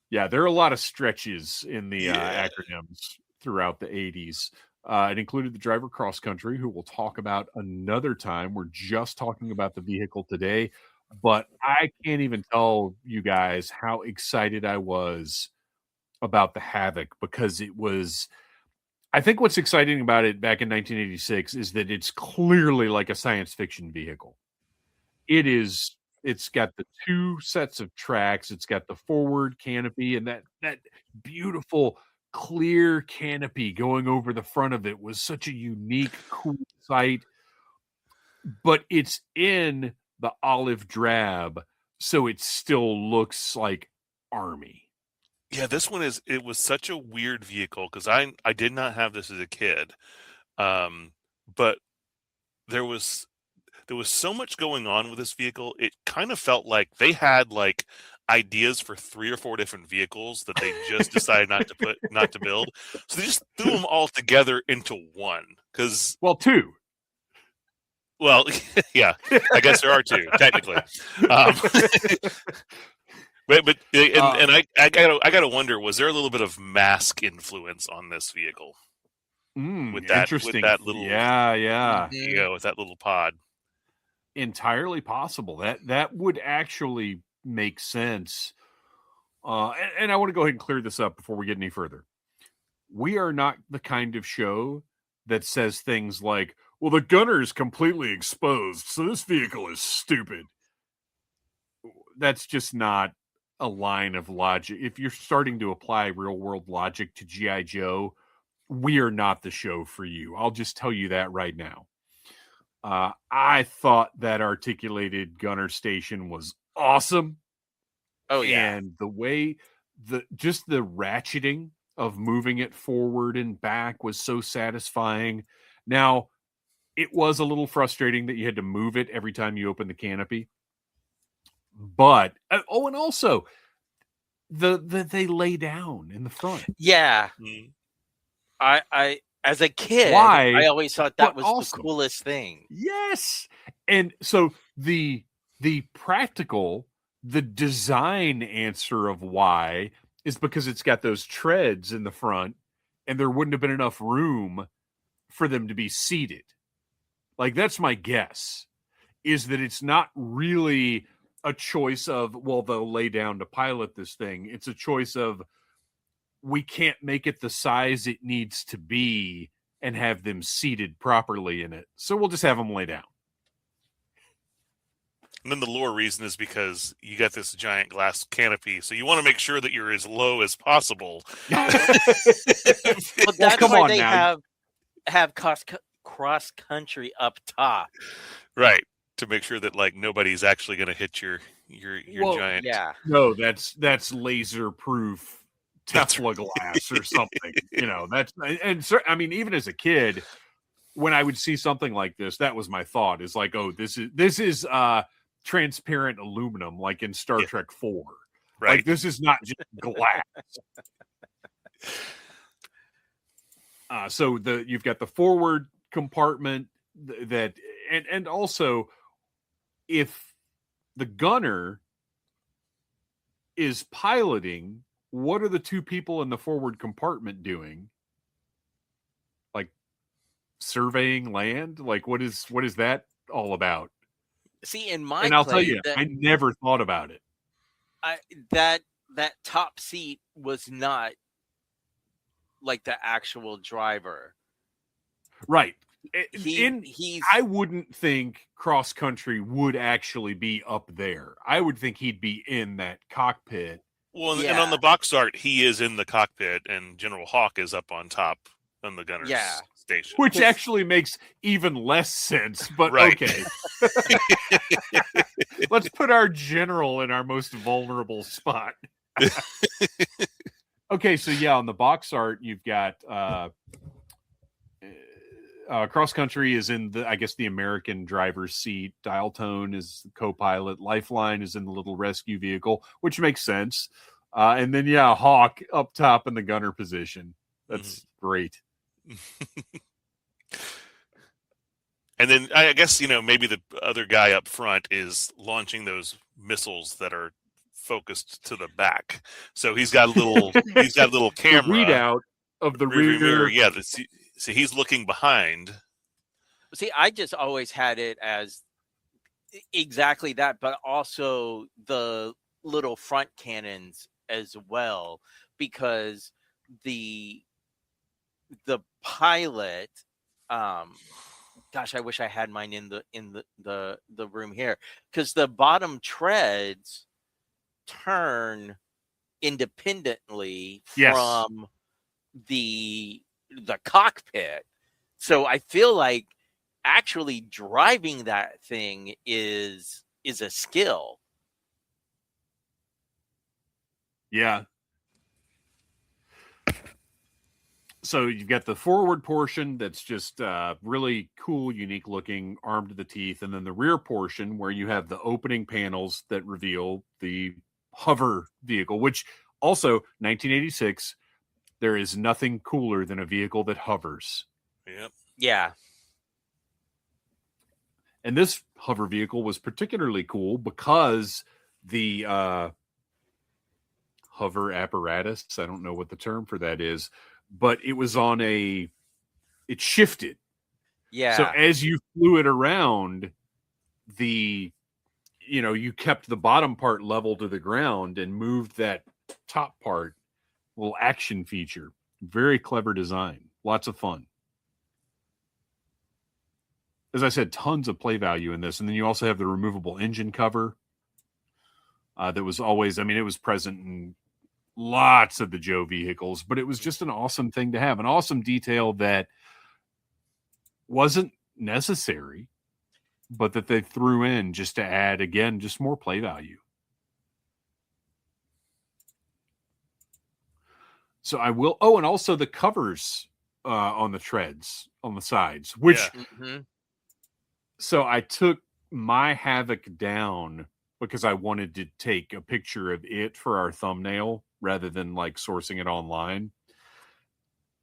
Yeah, there are a lot of stretches in the acronyms throughout the 80s. It included the driver cross country, who we'll talk about another time. We're just talking about the vehicle today, but I can't even tell you guys how excited I was about the Havoc, because it was, I think what's exciting about it back in 1986 is that it's clearly like a science fiction vehicle. It's got the two sets of tracks. It's got the forward canopy, and that beautiful clear canopy going over the front of it was such a unique, cool sight. But it's in the olive drab, so it still looks like Army. Yeah, this one it was such a weird vehicle because I did not have this as a kid. But there was so much going on with this vehicle. It kind of felt like they had like ideas for 3 or 4 different vehicles that they just decided not to build. So they just threw them all together into one. Two. Well, yeah, I guess there are 2 technically. But I gotta wonder, was there a little bit of Mask influence on this vehicle? With that little with that little pod. Entirely possible. That would actually make sense. And I want to go ahead and clear this up before we get any further. We are not the kind of show that says things like, well, the gunner is completely exposed, so this vehicle is stupid. That's just not a line of logic. If you're starting to apply real world logic to G.I. Joe, we are not the show for you. I'll just tell you that right now. I thought that articulated gunner station was awesome. Oh yeah. And the way the ratcheting of moving it forward and back was so satisfying. Now, it was a little frustrating that you had to move it every time you open the canopy. But and also they lay down in the front. Yeah. Mm-hmm. I as a kid, I always thought that was awesome. The coolest thing. Yes. And so the practical, the design answer of why is because it's got those treads in the front, and there wouldn't have been enough room for them to be seated. Like, that's my guess, is that it's not really a choice of, well, they'll lay down to pilot this thing. It's a choice of, we can't make it the size it needs to be and have them seated properly in it. So we'll just have them lay down. And then the lower reason is because you got this giant glass canopy, so you want to make sure that you're as low as possible. Well, that's come why on they now. have cross country up top. Right. To make sure that like nobody's actually going to hit your Well, giant. Yeah. No, that's laser proof That's Teflon glass or something. You know, that's I mean, even as a kid, when I would see something like this, that was my thought. Is like, oh, this is transparent aluminum, like in Star Yeah. Trek 4. Right. Like this is not just glass. So you've got the forward compartment that and also if the gunner is piloting, what are the two people in the forward compartment doing? Like surveying land? Like what is that all about? See, in my And I'll tell play, you, I never thought about it. that top seat was not like the actual driver. Right. He's I wouldn't think cross country would actually be up there. I would think he'd be in that cockpit. Well, Yeah. and on the box art, he is in the cockpit, and General Hawk is up on top on the gunner's station. Which actually makes even less sense, but Right. okay. Let's put our general in our most vulnerable spot. Okay, so yeah, on the box art, you've got cross country is in the American driver's seat. Dial tone is the co-pilot. Lifeline is in the little rescue vehicle, which makes sense. And then Hawk up top in the gunner position. That's great. And then I guess maybe the other guy up front is launching those missiles that are focused to the back. So he's got a little camera the readout of the rear mirror. Yeah, so he's looking behind. See, I just always had it as exactly that, but also the little front cannons as well, because the pilot, gosh, I wish I had mine in the room here, because the bottom treads turn independently from the cockpit. So I feel like actually driving that thing is a skill. Yeah. So you've got the forward portion that's just really cool, unique looking, armed to the teeth. And then the rear portion where you have the opening panels that reveal the hover vehicle, which also 1986, there is nothing cooler than a vehicle that hovers. Yep. Yeah. And this hover vehicle was particularly cool because the hover apparatus, I don't know what the term for that is, but it was it shifted. Yeah. So as you flew it around, you kept the bottom part level to the ground and moved that top part, little action feature. Very clever design. Lots of fun. As I said, tons of play value in this. And then you also have the removable engine cover that was always, it was present in lots of the Joe vehicles, but it was just an awesome thing to have, an awesome detail that wasn't necessary, but that they threw in just to add, again, just more play value. So I will, and also the covers on the treads on the sides, which, so I took my Havoc down because I wanted to take a picture of it for our thumbnail rather than like sourcing it online.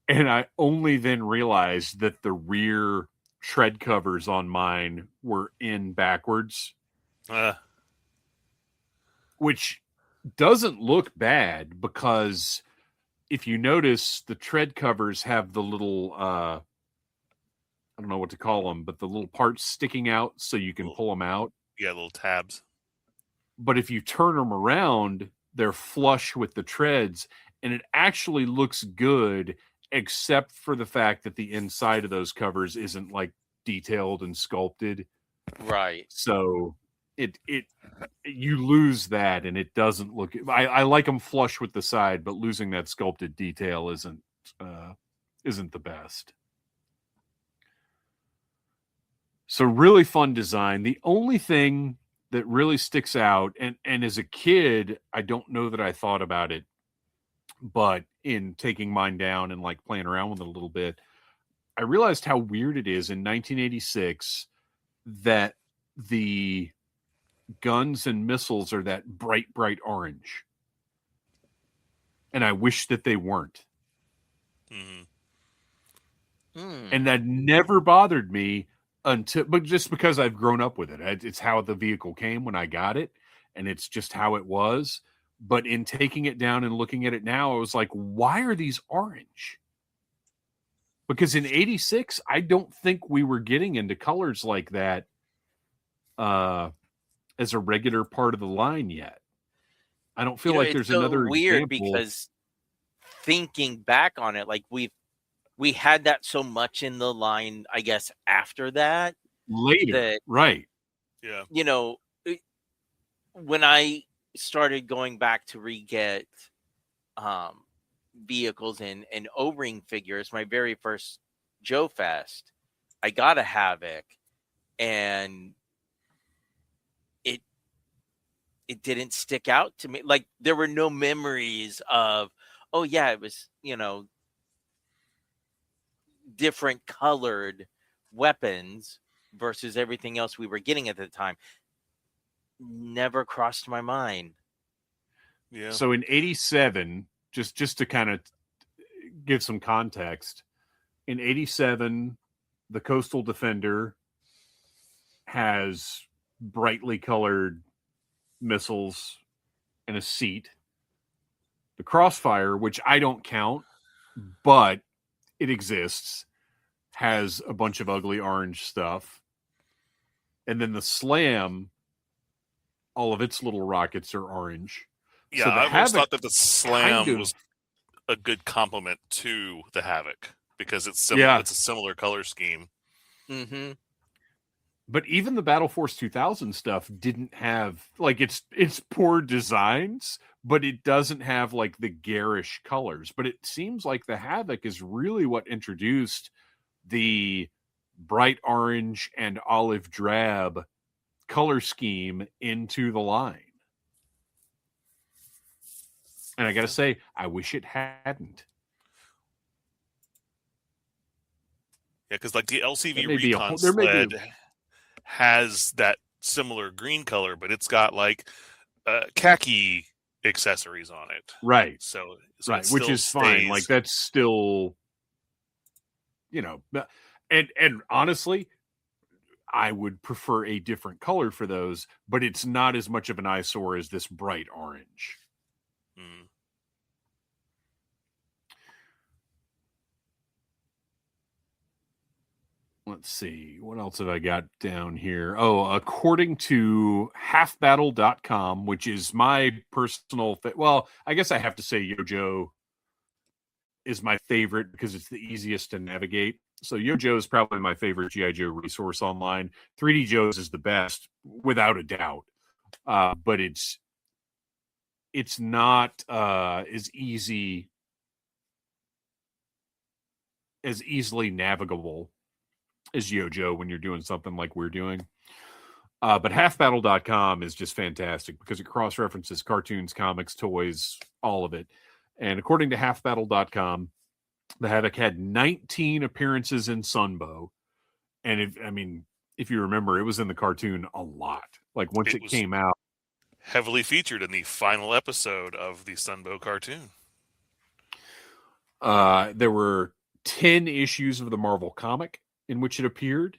And I only then realized that the rear tread covers on mine were in backwards, which doesn't look bad because if you notice, the tread covers have the little, I don't know what to call them, but the little parts sticking out so you can pull them out. Yeah, little tabs. But if you turn them around, they're flush with the treads, and it actually looks good, except for the fact that the inside of those covers isn't like detailed and sculpted. Right. So you lose that, and it doesn't look. I like them flush with the side, but losing that sculpted detail isn't the best. So really fun design. The only thing that really sticks out, and as a kid, I don't know that I thought about it, but in taking mine down and like playing around with it a little bit, I realized how weird it is in 1986 that the guns and missiles are that bright orange. And I wish that they weren't. And that never bothered me but just because I've grown up with it. It's how the vehicle came when I got it, and it's just how it was. But in taking it down and looking at it now, I was like, why are these orange? Because in 86, I don't think we were getting into colors like that as a regular part of the line yet. I don't feel like there's so another weird example. Because thinking back on it, like we had that so much in the line, I guess, after that. Later, right. Yeah. When I started going back to re-get vehicles and O-ring figures, my very first Joe Fest, I got a Havoc, and it didn't stick out to me. Like, there were no memories of, oh yeah, it was, different colored weapons versus everything else we were getting at the time. Never crossed my mind. Yeah. So in 87, just to kind of give some context, in 87, the Coastal Defender has brightly colored missiles and a seat. The Crossfire, which I don't count, but it exists, has a bunch of ugly orange stuff. And then the Slam, all of its little rockets are orange. Yeah, so the I always Havoc thought that the Slam was a good complement to the Havoc because it's a similar color scheme. Mm-hmm. But even the Battle Force 2000 stuff didn't have, like, it's poor designs, but it doesn't have like the garish colors. But it seems like the Havoc is really what introduced the bright orange and olive drab color scheme into the line. And I got to say, I wish it hadn't. Yeah, because like the LCV Recon sled has that similar green color, but it's got like khaki accessories on it. Right. So right, which is fine. Like, that's still, and honestly, I would prefer a different color for those, but it's not as much of an eyesore as this bright orange. Let's see. What else have I got down here? Oh, according to halfbattle.com, which is my personal... well, I guess I have to say Yojo is my favorite because it's the easiest to navigate. So Yojo is probably my favorite G.I. Joe resource online. 3D Joe's is the best, without a doubt. But it's not as easily navigable as Yojo when you're doing something like we're doing. But halfbattle.com is just fantastic because it cross-references cartoons, comics, toys, all of it. And according to halfbattle.com, the Havoc had 19 appearances in Sunbow. And if you remember, it was in the cartoon a lot. Like, once it came out, heavily featured in the final episode of the Sunbow cartoon. There were 10 issues of the Marvel comic in which it appeared,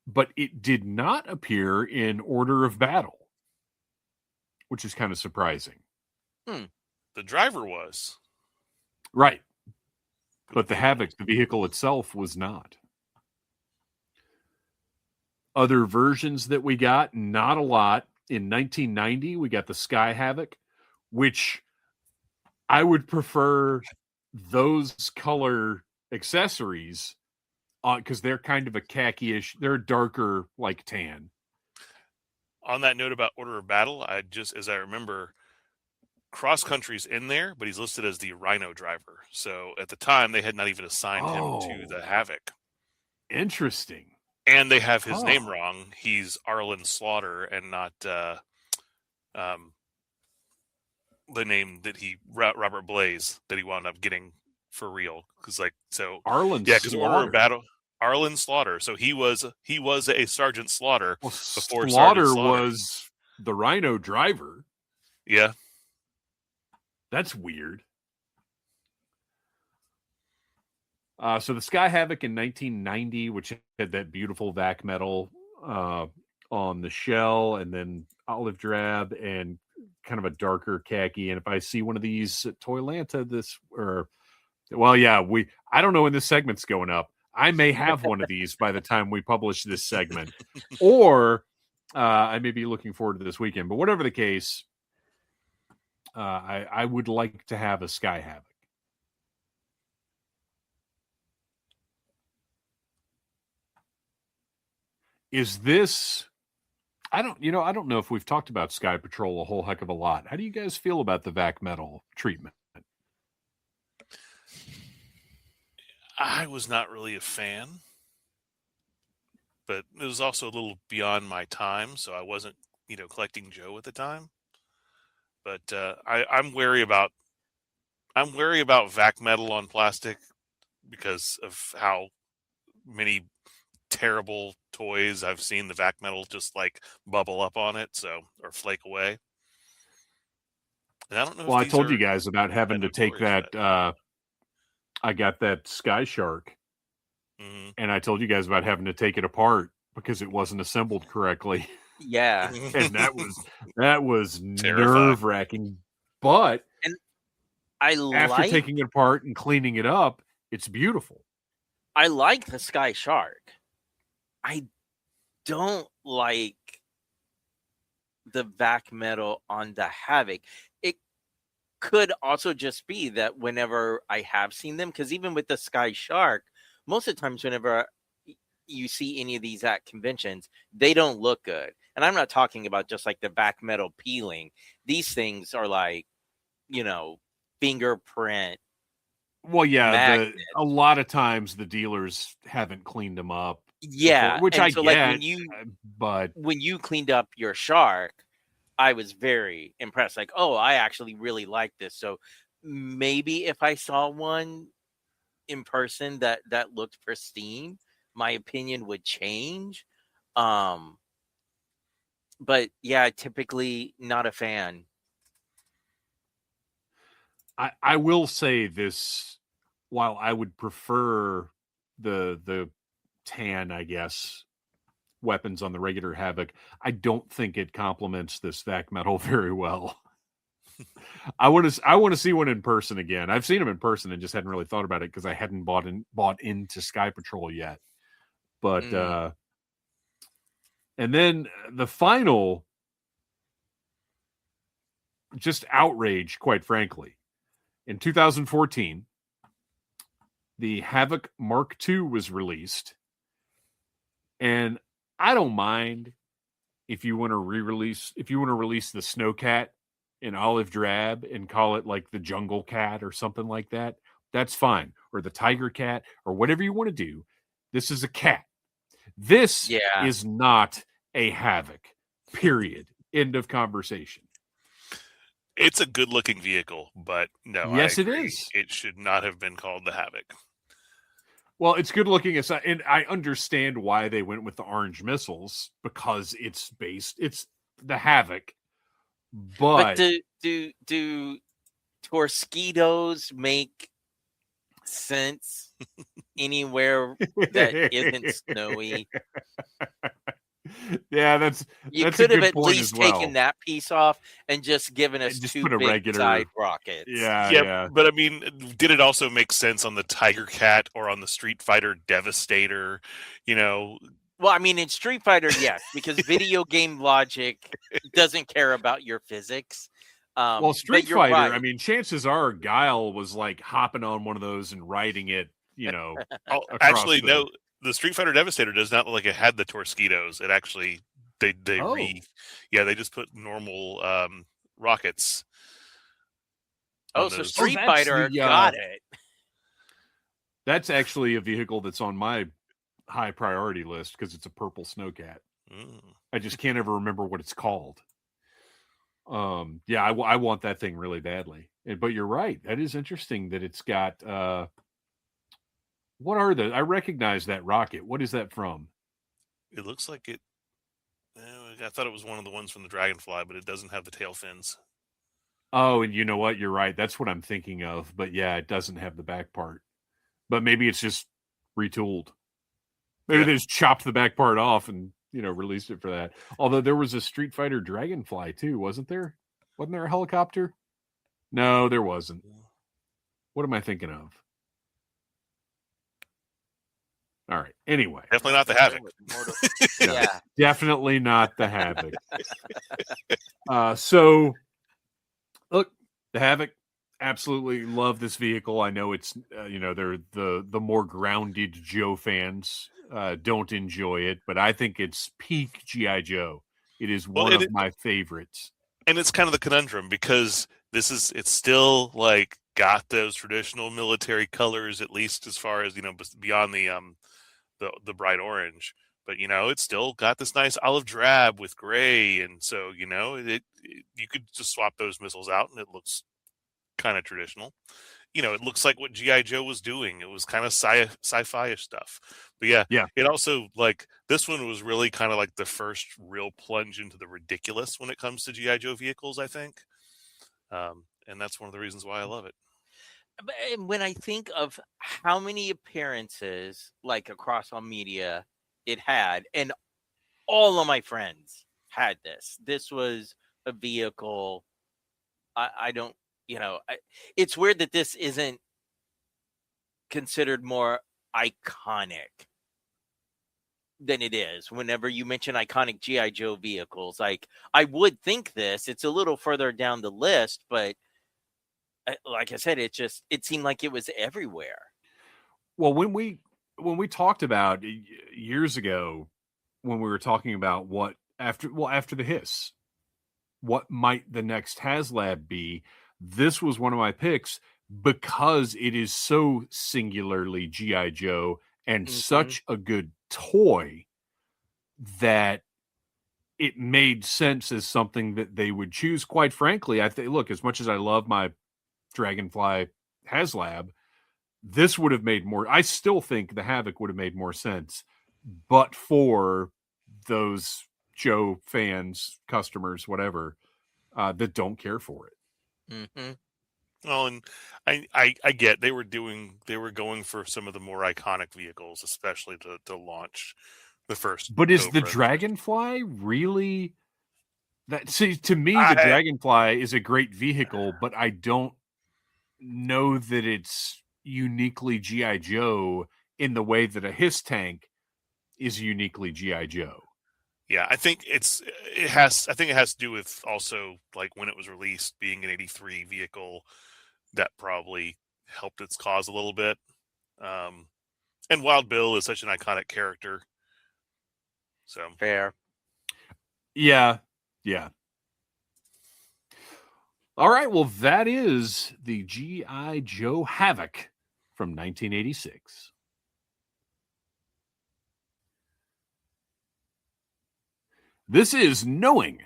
but it did not appear in order of battle, which is kind of surprising. The driver was. Right. But the Havoc, the vehicle itself, was not. Other versions that we got, not a lot. In 1990, we got the Sky Havoc, which I would prefer those color accessories because they're kind of a khaki-ish, they're a darker, like, tan. on that note about Order of Battle, as I remember, Cross Country's in there, but he's listed as the Rhino driver. So at the time, they had not even assigned him to the Havoc. Interesting. And they have his name wrong. He's Arlen Slaughter and not the name that Robert Blaze, that he wound up getting for real. Because Arlen because Order of Battle, Arlen Slaughter. So he was a Sergeant Slaughter before Slaughter Sergeant Slaughter was the Rhino driver. Yeah. That's weird. So the Sky Havoc in 1990, which had that beautiful vac metal on the shell, and then olive drab and kind of a darker khaki. And if I see one of these at Toylanta, I don't know when this segment's going up. I may have one of these by the time we publish this segment, or I may be looking forward to this weekend. But whatever the case, I would like to have a Sky Havoc. Is this? I don't know if we've talked about Sky Patrol a whole heck of a lot. How do you guys feel about the vac metal treatment? I was not really a fan, but it was also a little beyond my time, so I wasn't, collecting Joe at the time. But I'm wary about vac metal on plastic because of how many terrible toys I've seen the vac metal just bubble up on it, or flake away. And I don't know. Well, I told you guys about having to take that. I got that Sky Shark, and I told you guys about having to take it apart because it wasn't assembled correctly. Yeah, and that was nerve-wracking. But after taking it apart and cleaning it up, it's beautiful. I like the Sky Shark. I don't like the vac metal on the Havoc. It could also just be that whenever I have seen them, because even with the Sky Shark, most of the times whenever you see any of these at conventions, they don't look good. And I'm not talking about just the vac metal peeling. These things are fingerprint. Well, yeah, a lot of times the dealers haven't cleaned them up. Yeah, before, which I get. When you cleaned up your Shark, I was very impressed. I actually really like this. So maybe if I saw one in person that looked pristine, my opinion would change. But yeah, typically not a fan. I will say this, while I would prefer the tan, I guess, weapons on the regular Havoc, I don't think it complements this vac metal very well. I want to see one in person again. I've seen them in person and just hadn't really thought about it because I hadn't bought into Sky Patrol yet. But and then the final, just outrage, quite frankly. In 2014, the Havoc Mark II was released. And I don't mind if you want to release the Snowcat in olive drab and call it the Jungle Cat or something like that. That's fine. Or the Tiger Cat or whatever you want to do. This is a cat. This is not a Havoc. Period. End of conversation. It's a good-looking vehicle, but no, yes, it is. It should not have been called the Havoc. Well, it's good looking aside, and I understand why they went with the orange missiles because it's the Havoc. But do Torpedoes make sense anywhere that isn't snowy? Yeah, you could have at least taken that piece off and just given us just two put a big regular side rockets. Yeah. But I mean, did it also make sense on the Tiger Cat or on the Street Fighter Devastator? Well, I mean, in Street Fighter, yes, because video game logic doesn't care about your physics. Well, Street Fighter, right. I mean, chances are Guile was hopping on one of those and riding it, actually, no. The Street Fighter Devastator does not look like it had the Torpedoes. It actually They Oh. just put normal rockets Oh, on so those. Street that's Fighter the, got it. That's actually a vehicle that's on my high priority list because it's a purple snowcat. I just can't ever remember what it's called. Yeah, I want that thing really badly. But you're right. That is interesting that it's got what are the? I recognize that rocket. What is that from? It looks like it. I thought it was one of the ones from the Dragonfly, but it doesn't have the tail fins. Oh, and you know what? You're right. That's what I'm thinking of. But yeah, it doesn't have the back part. But maybe it's just retooled. Maybe they just chopped the back part off and released it for that. Although there was a Street Fighter Dragonfly too, wasn't there? Wasn't there a helicopter? No, there wasn't. What am I thinking of? All right. Anyway, definitely not the Havoc. Yeah, definitely not the Havoc. So, look, the Havoc. Absolutely love this vehicle. I know it's they're the more grounded Joe fans don't enjoy it, but I think it's peak GI Joe. It is one of my favorites. And it's kind of the conundrum because it's still like got those traditional military colors, at least as far as beyond the bright orange. But it's still got this nice olive drab with gray, and so you could just swap those missiles out, and it looks kind of traditional. It looks like what GI Joe was doing. It was kind of sci-fi-ish stuff. But yeah, it also this one was really kind of like the first real plunge into the ridiculous when it comes to GI Joe vehicles, I think. And that's one of the reasons why I love it. And when I think of how many appearances across all media it had, and all of my friends had this was a vehicle. I don't. It's weird that this isn't considered more iconic than it is. Whenever you mention iconic GI Joe vehicles, I would think it's a little further down the list, but like I said, it seemed like it was everywhere. Well, when we talked about years ago, when we were talking about what after the hiss, what might the next HasLab be? This was one of my picks because it is so singularly GI Joe and such a good toy that it made sense as something that they would choose. Quite frankly, I think, look, as much as I love my Dragonfly HasLab, this would have made more. I still think the Havoc would have made more sense, but for those Joe fans, customers, whatever, that don't care for it. Mm-hmm. Well, and I get they were going for some of the more iconic vehicles, especially to launch the first. But is the Dragonfly really that? See, to me, the Dragonfly is a great vehicle, but I don't know that it's uniquely GI Joe in the way that a Hiss tank is uniquely GI Joe. Yeah, I think it has to do with also when it was released, being an '83 vehicle, that probably helped its cause a little bit. And Wild Bill is such an iconic character. So fair. Yeah. All right, well, that is the GI Joe Havoc from 1986. This is Knowing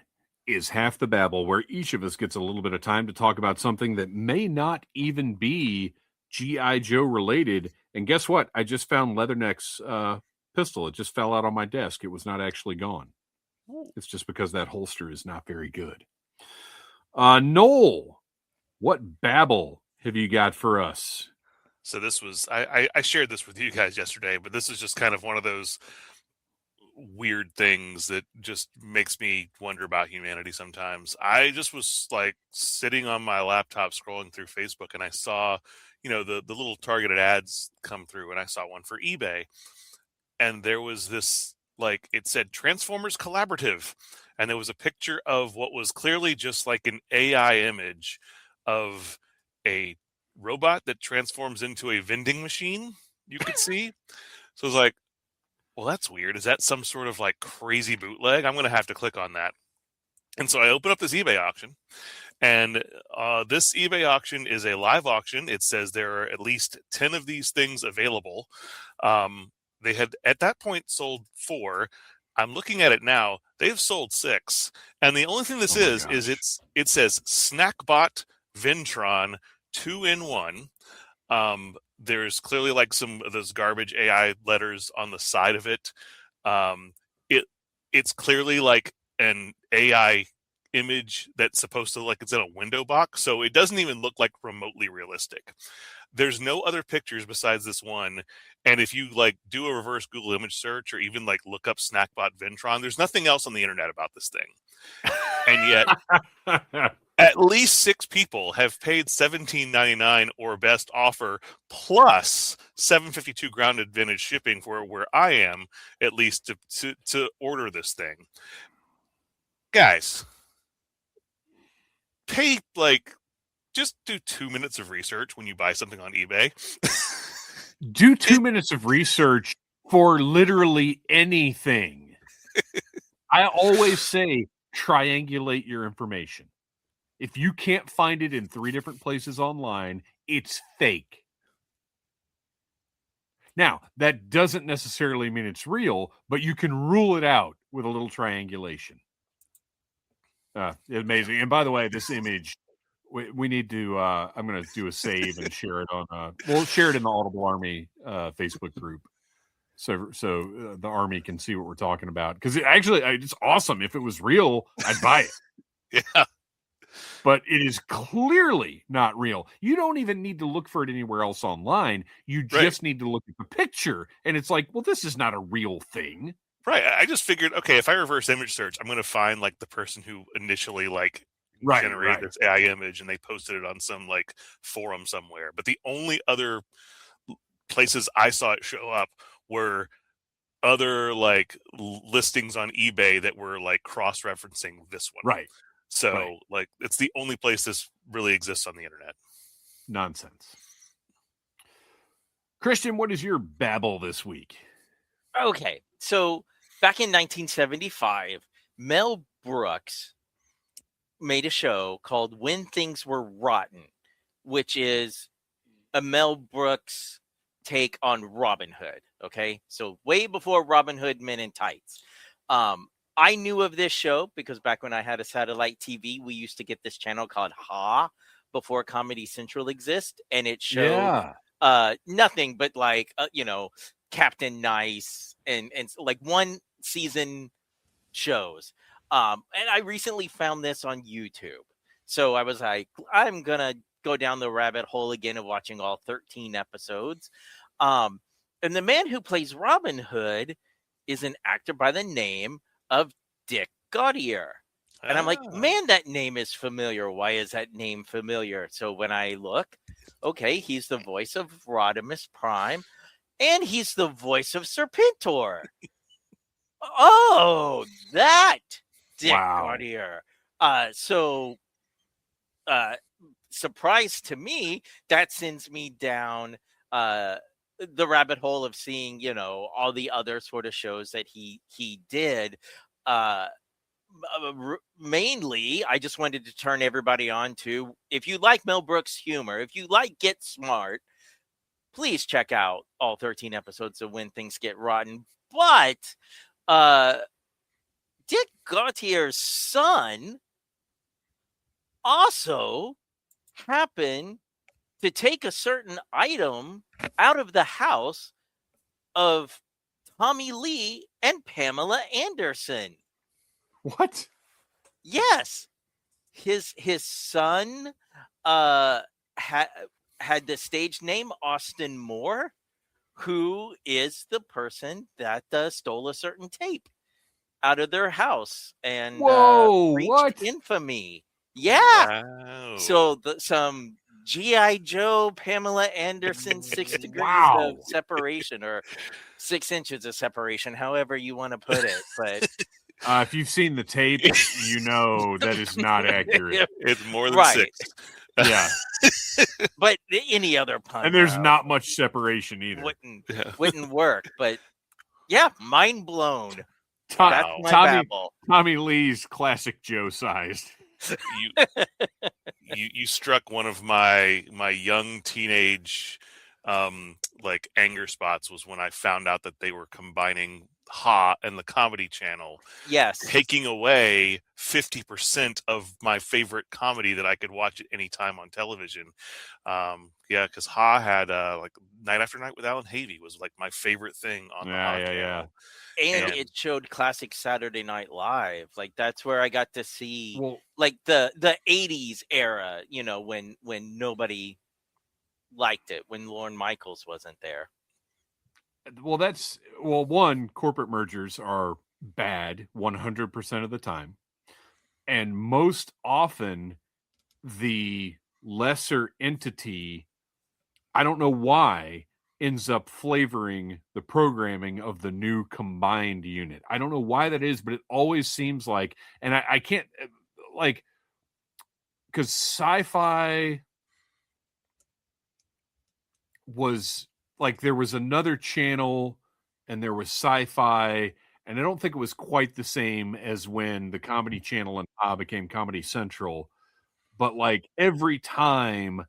is Half the Babble, where each of us gets a little bit of time to talk about something that may not even be G.I. Joe related. And guess what? I just found Leatherneck's pistol. It just fell out on my desk. It was not actually gone. It's just because that holster is not very good. Noel, what babble have you got for us? So this was, I shared this with you guys yesterday, but this is just kind of one of those weird things that just makes me wonder about humanity sometimes. I just was sitting on my laptop scrolling through Facebook, and I saw, the little targeted ads come through, and I saw one for eBay, and there was this, it said Transformers Collaborative, and there was a picture of what was clearly just an AI image of a robot that transforms into a vending machine, you could see. So it was well, that's weird. Is that some sort of like crazy bootleg? I'm going to have to click on that. And so I open up this eBay auction, and this eBay auction is a live auction. It says there are at least 10 of these things available. They had at that point sold 4. I'm looking at it now. They've sold 6. And the only thing this is it says Snackbot Ventron 2-in-1. There's clearly like some of those garbage AI letters on the side of it. It's clearly like an AI image that's supposed to, like, it's in a window box, so it doesn't even look like remotely realistic. There's no other pictures besides this one, and if you like do a reverse Google image search or even like look up Snackbot Ventron, there's nothing else on the internet about this thing. And yet at least 6 people have paid $17.99 or best offer plus $7.52 grounded vintage shipping for where I am, at least to order this thing. Guys, pay just do 2 minutes of research when you buy something on eBay. Do 2 minutes of research for literally anything. I always say triangulate your information. If you can't find it in 3 different places online, it's fake. Now, that doesn't necessarily mean it's real, but you can rule it out with a little triangulation. Amazing. And by the way, this image, we need to, I'm going to do a save and share it on, we'll share it in the Audible Army Facebook group. So the Army can see what we're talking about. Because it's awesome. If it was real, I'd buy it. Yeah. But it is clearly not real. You don't even need to look for it anywhere else online. You just need to look at the picture. And it's like, well, this is not a real thing. Right. I just figured, okay, if I reverse image search, I'm going to find like the person who initially generated this AI image, and they posted it on some like forum somewhere. But the only other places I saw it show up were other like listings on eBay that were like cross-referencing this one. Right. So like it's the only place this really exists on the internet. Nonsense. Christian, what is your babble this week? Okay. So back in 1975, Mel Brooks made a show called When Things Were Rotten, which is a Mel Brooks take on Robin Hood. Okay. So way before Robin Hood Men in Tights. I knew of this show because back when I had a satellite TV, we used to get this channel called Ha before Comedy Central exists. And it showed nothing but like, Captain Nice and like one season shows. And I recently found this on YouTube. So I was like, I'm going to go down the rabbit hole again of watching all 13 episodes. And the man who plays Robin Hood is an actor by the name of Dick Gautier. And I'm like, man, that name is familiar. Why is that name familiar? So when I look, okay, he's the voice of Rodimus Prime, and he's the voice of Serpentor. Oh, that Dick Gautier. So surprise to me, that sends me down the rabbit hole of seeing, all the other sort of shows that he did. Mainly, I just wanted to turn everybody on to, if you like Mel Brooks humor, if you like Get Smart, please check out all 13 episodes of When Things Get Rotten. But Dick Gautier's son also happened to take a certain item out of the house of Tommy Lee and Pamela Anderson. What? Yes. His son had the stage name Austin Moore, who is the person that stole a certain tape out of their house and reached infamy. Yeah. Wow. So some G.I. Joe, Pamela Anderson, 6 degrees of separation or 6 inches of separation, however you want to put it. But if you've seen the tape, you know that is not accurate. It's more than 6. Yeah. But any other pun. And there's not much separation either. Wouldn't work. But Yeah, mind blown. Tom- That's my Tommy babble. Tommy Lee's classic Joe sized. You struck one of my young teenage like anger spots was when I found out that they were combining Ha and the Comedy Channel, Yes. taking away 50% of my favorite comedy that I could watch at any time on television. Yeah, because Ha had like Night After Night with Alan Havey was like my favorite thing on the Ha channel. And it showed classic Saturday Night Live. Like that's where I got to see like the 80s era, you know, when nobody liked it, when Lorne Michaels wasn't there. Well, one, corporate mergers are bad 100% of the time. And most often the lesser entity, I don't know why, ends up flavoring the programming of the new combined unit. I don't know why that is, but it always seems like, and I can't, like, because Sci-Fi was, like, there was another channel and there was Sci-Fi, and I don't think it was quite the same as when the Comedy Channel and Pa became Comedy Central, but, like, every time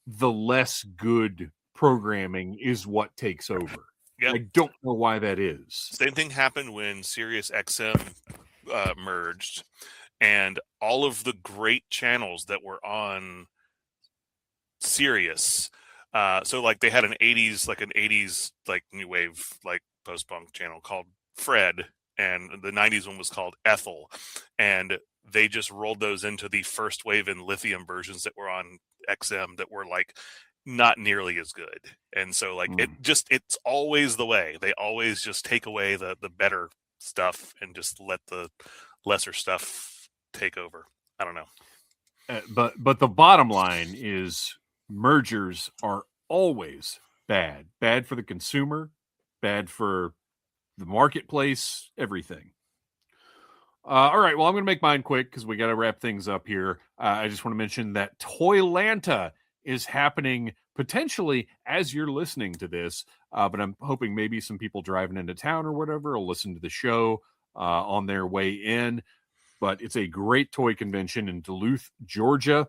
the less good programming is what takes over. Yep. I don't know why that is. Same thing happened when Sirius XM merged, and all of the great channels that were on Sirius. So like they had an 80s like new wave like post-punk channel called Fred, and the 90s one was called Ethel, and they just rolled those into the first wave and lithium versions that were on XM that were like not nearly as good. And so like it's always the way. They always just take away the better stuff and just let the lesser stuff take over. I don't know. But the bottom line is mergers are always bad. Bad for the consumer, bad for the marketplace, everything. All right, well, I'm going to make mine quick because we got to wrap things up here. I just want to mention that Toylanta is happening potentially as you're listening to this, but I'm hoping maybe some people driving into town or whatever will listen to the show on their way in. But it's a great toy convention in Duluth, Georgia.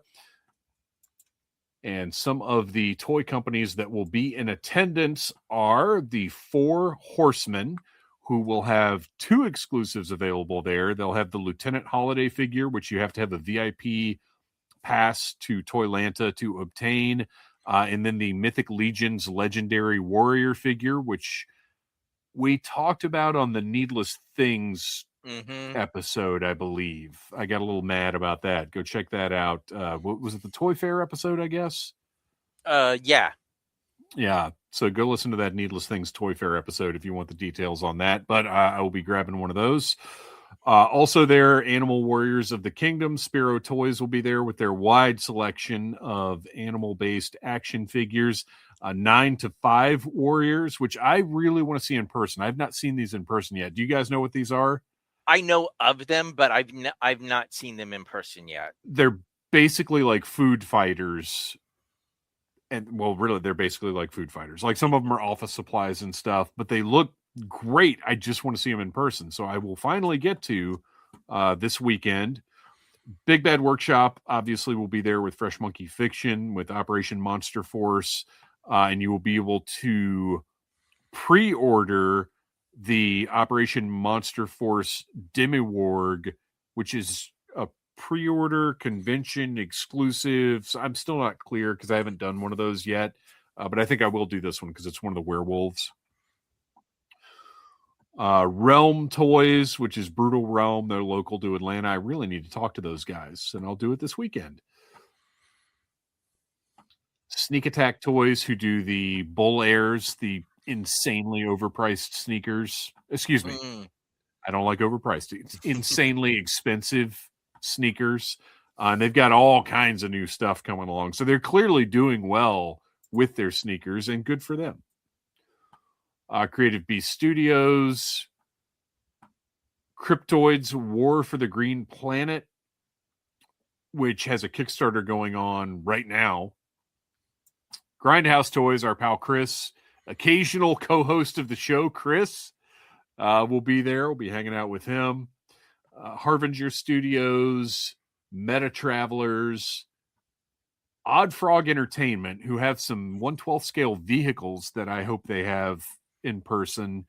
And some of the toy companies that will be in attendance are the Four Horsemen, who will have 2 exclusives available there. They'll have the Lieutenant Holiday figure, which you have to have a VIP pass to Toylanta to obtain. And then the Mythic Legion's Legendary Warrior figure, which we talked about on the Needless Things episode, I believe. I got a little mad about that. Go check that out. What was it, the Toy Fair episode, I guess? Yeah. Yeah. So go listen to that Needless Things Toy Fair episode if you want the details on that. But I will be grabbing one of those. Also there, Animal Warriors of the Kingdom. Spiro Toys will be there with their wide selection of animal-based action figures. 9 to 5 Warriors, which I really want to see in person. I've not seen these in person yet. Do you guys know what these are? I know of them, but I've not seen them in person yet. They're basically like food fighters. And well, really, they're basically like food fighters. Like some of them are office supplies and stuff, but they look great. I just want to see them in person. So I will finally get to this weekend. Big Bad Workshop obviously will be there with Fresh Monkey Fiction, with Operation Monster Force, and you will be able to pre-order the Operation Monster Force Demiworg, which is a pre-order convention exclusive. So I'm still not clear because I haven't done one of those yet, but I think I will do this one because it's one of the werewolves. Realm Toys, which is Brutal Realm. They're local to Atlanta. I really need to talk to those guys, and I'll do it this weekend. Sneak Attack Toys, who do the Bull Airs, the insanely overpriced sneakers. Excuse me. I don't like overpriced. It's insanely expensive sneakers. And they've got all kinds of new stuff coming along. So they're clearly doing well with their sneakers, and good for them. Creative Beast Studios, Cryptoids War for the Green Planet, which has a Kickstarter going on right now. Grindhouse Toys, our pal Chris, occasional co-host of the show, Chris, will be there. We'll be hanging out with him. Harbinger Studios, Meta Travelers, Odd Frog Entertainment, who have some 1/12 scale vehicles that I hope they have in person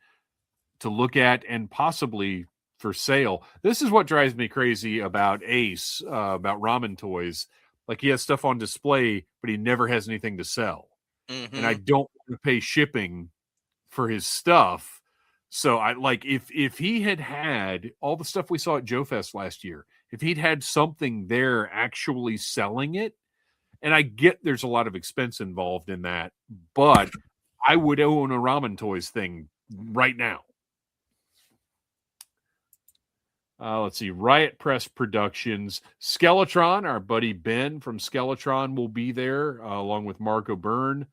to look at and possibly for sale. This is what drives me crazy about Ace, about Ramen Toys. Like, he has stuff on display, but he never has anything to sell. And I don't want to pay shipping for his stuff. So I like, if he had all the stuff we saw at Joe Fest last year, if he'd had something there actually selling it, and I get there's a lot of expense involved in that, but I would own a Ramen Toys thing right now. Let's see. Riot Press Productions. Skeletron, our buddy Ben from Skeletron will be there, along with Mark O'Byrne.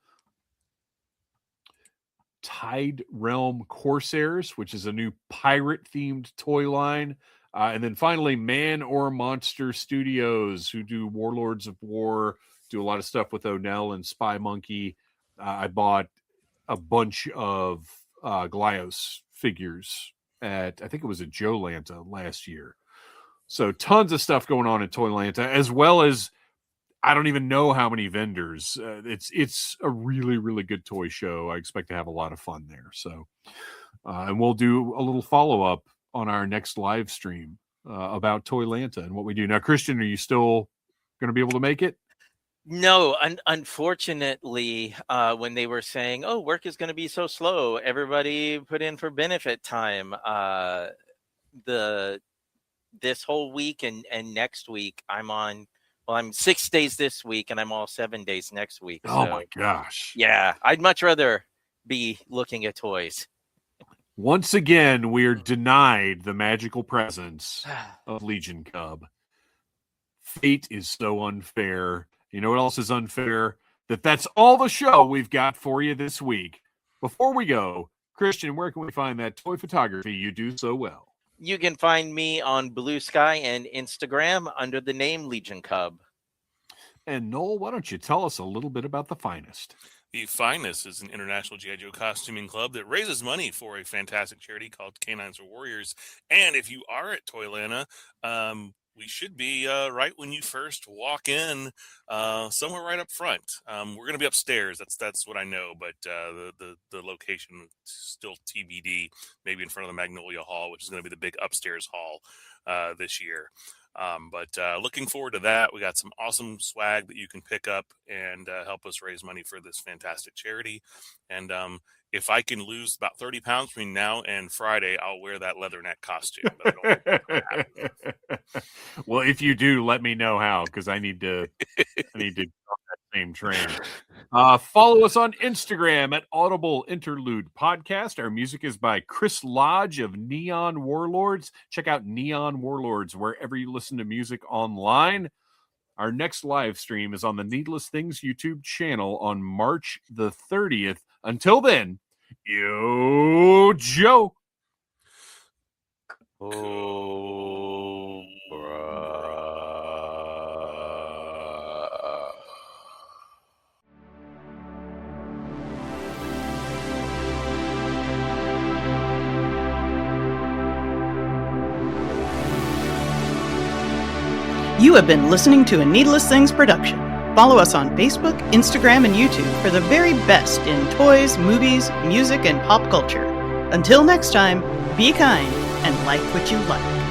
Tide Realm Corsairs, which is a new pirate-themed toy line. And then finally, Man or Monster Studios, who do Warlords of War, do a lot of stuff with O'Neill and Spy Monkey. I bought a bunch of Glyos figures at, I think it was at Joe Lanta last year. So tons of stuff going on at Toy Lanta, as well as I don't even know how many vendors. It's a really, really good toy show. I expect to have a lot of fun there. So, and we'll do a little follow-up on our next live stream about Toy Lanta and what we do. Now, Christian, are you still going to be able to make it? No, unfortunately, when they were saying, "Oh, work is going to be so slow," everybody put in for benefit time. This whole week and next week, I'm on. Well, I'm 6 days this week, and I'm all 7 days next week. Oh my gosh! Yeah, I'd much rather be looking at toys. Once again, we're denied the magical presence of Legion Cub. Fate is so unfair. You know what else is unfair? That's all the show we've got for you this week. Before we go, Christian, where can we find that toy photography you do so well? You can find me on Blue Sky and Instagram under the name Legion Cub. And Noel, why don't you tell us a little bit about The Finest? The Finest is an international G.I. Joe costuming club that raises money for a fantastic charity called Canines for Warriors. And if you are at Toylanta, we should be right when you first walk in, somewhere right up front. We're going to be upstairs. That's what I know, but the location is still TBD. Maybe in front of the Magnolia Hall, which is going to be the big upstairs hall this year. But looking forward to that. We got some awesome swag that you can pick up and help us raise money for this fantastic charity. And if I can lose about 30 pounds between now and Friday, I'll wear that leatherneck costume. But I don't know. Well, if you do, let me know how, because I need to on that same train. Follow us on Instagram at Audible Interlude Podcast. Our music is by Chris Lodge of Neon Warlords. Check out Neon Warlords wherever you listen to music online. Our next live stream is on the Needless Things YouTube channel on March the 30th. Until then, yo, Joe. You have been listening to a Needless Things production. Follow us on Facebook, Instagram, and YouTube for the very best in toys, movies, music, and pop culture. Until next time, be kind and like what you like.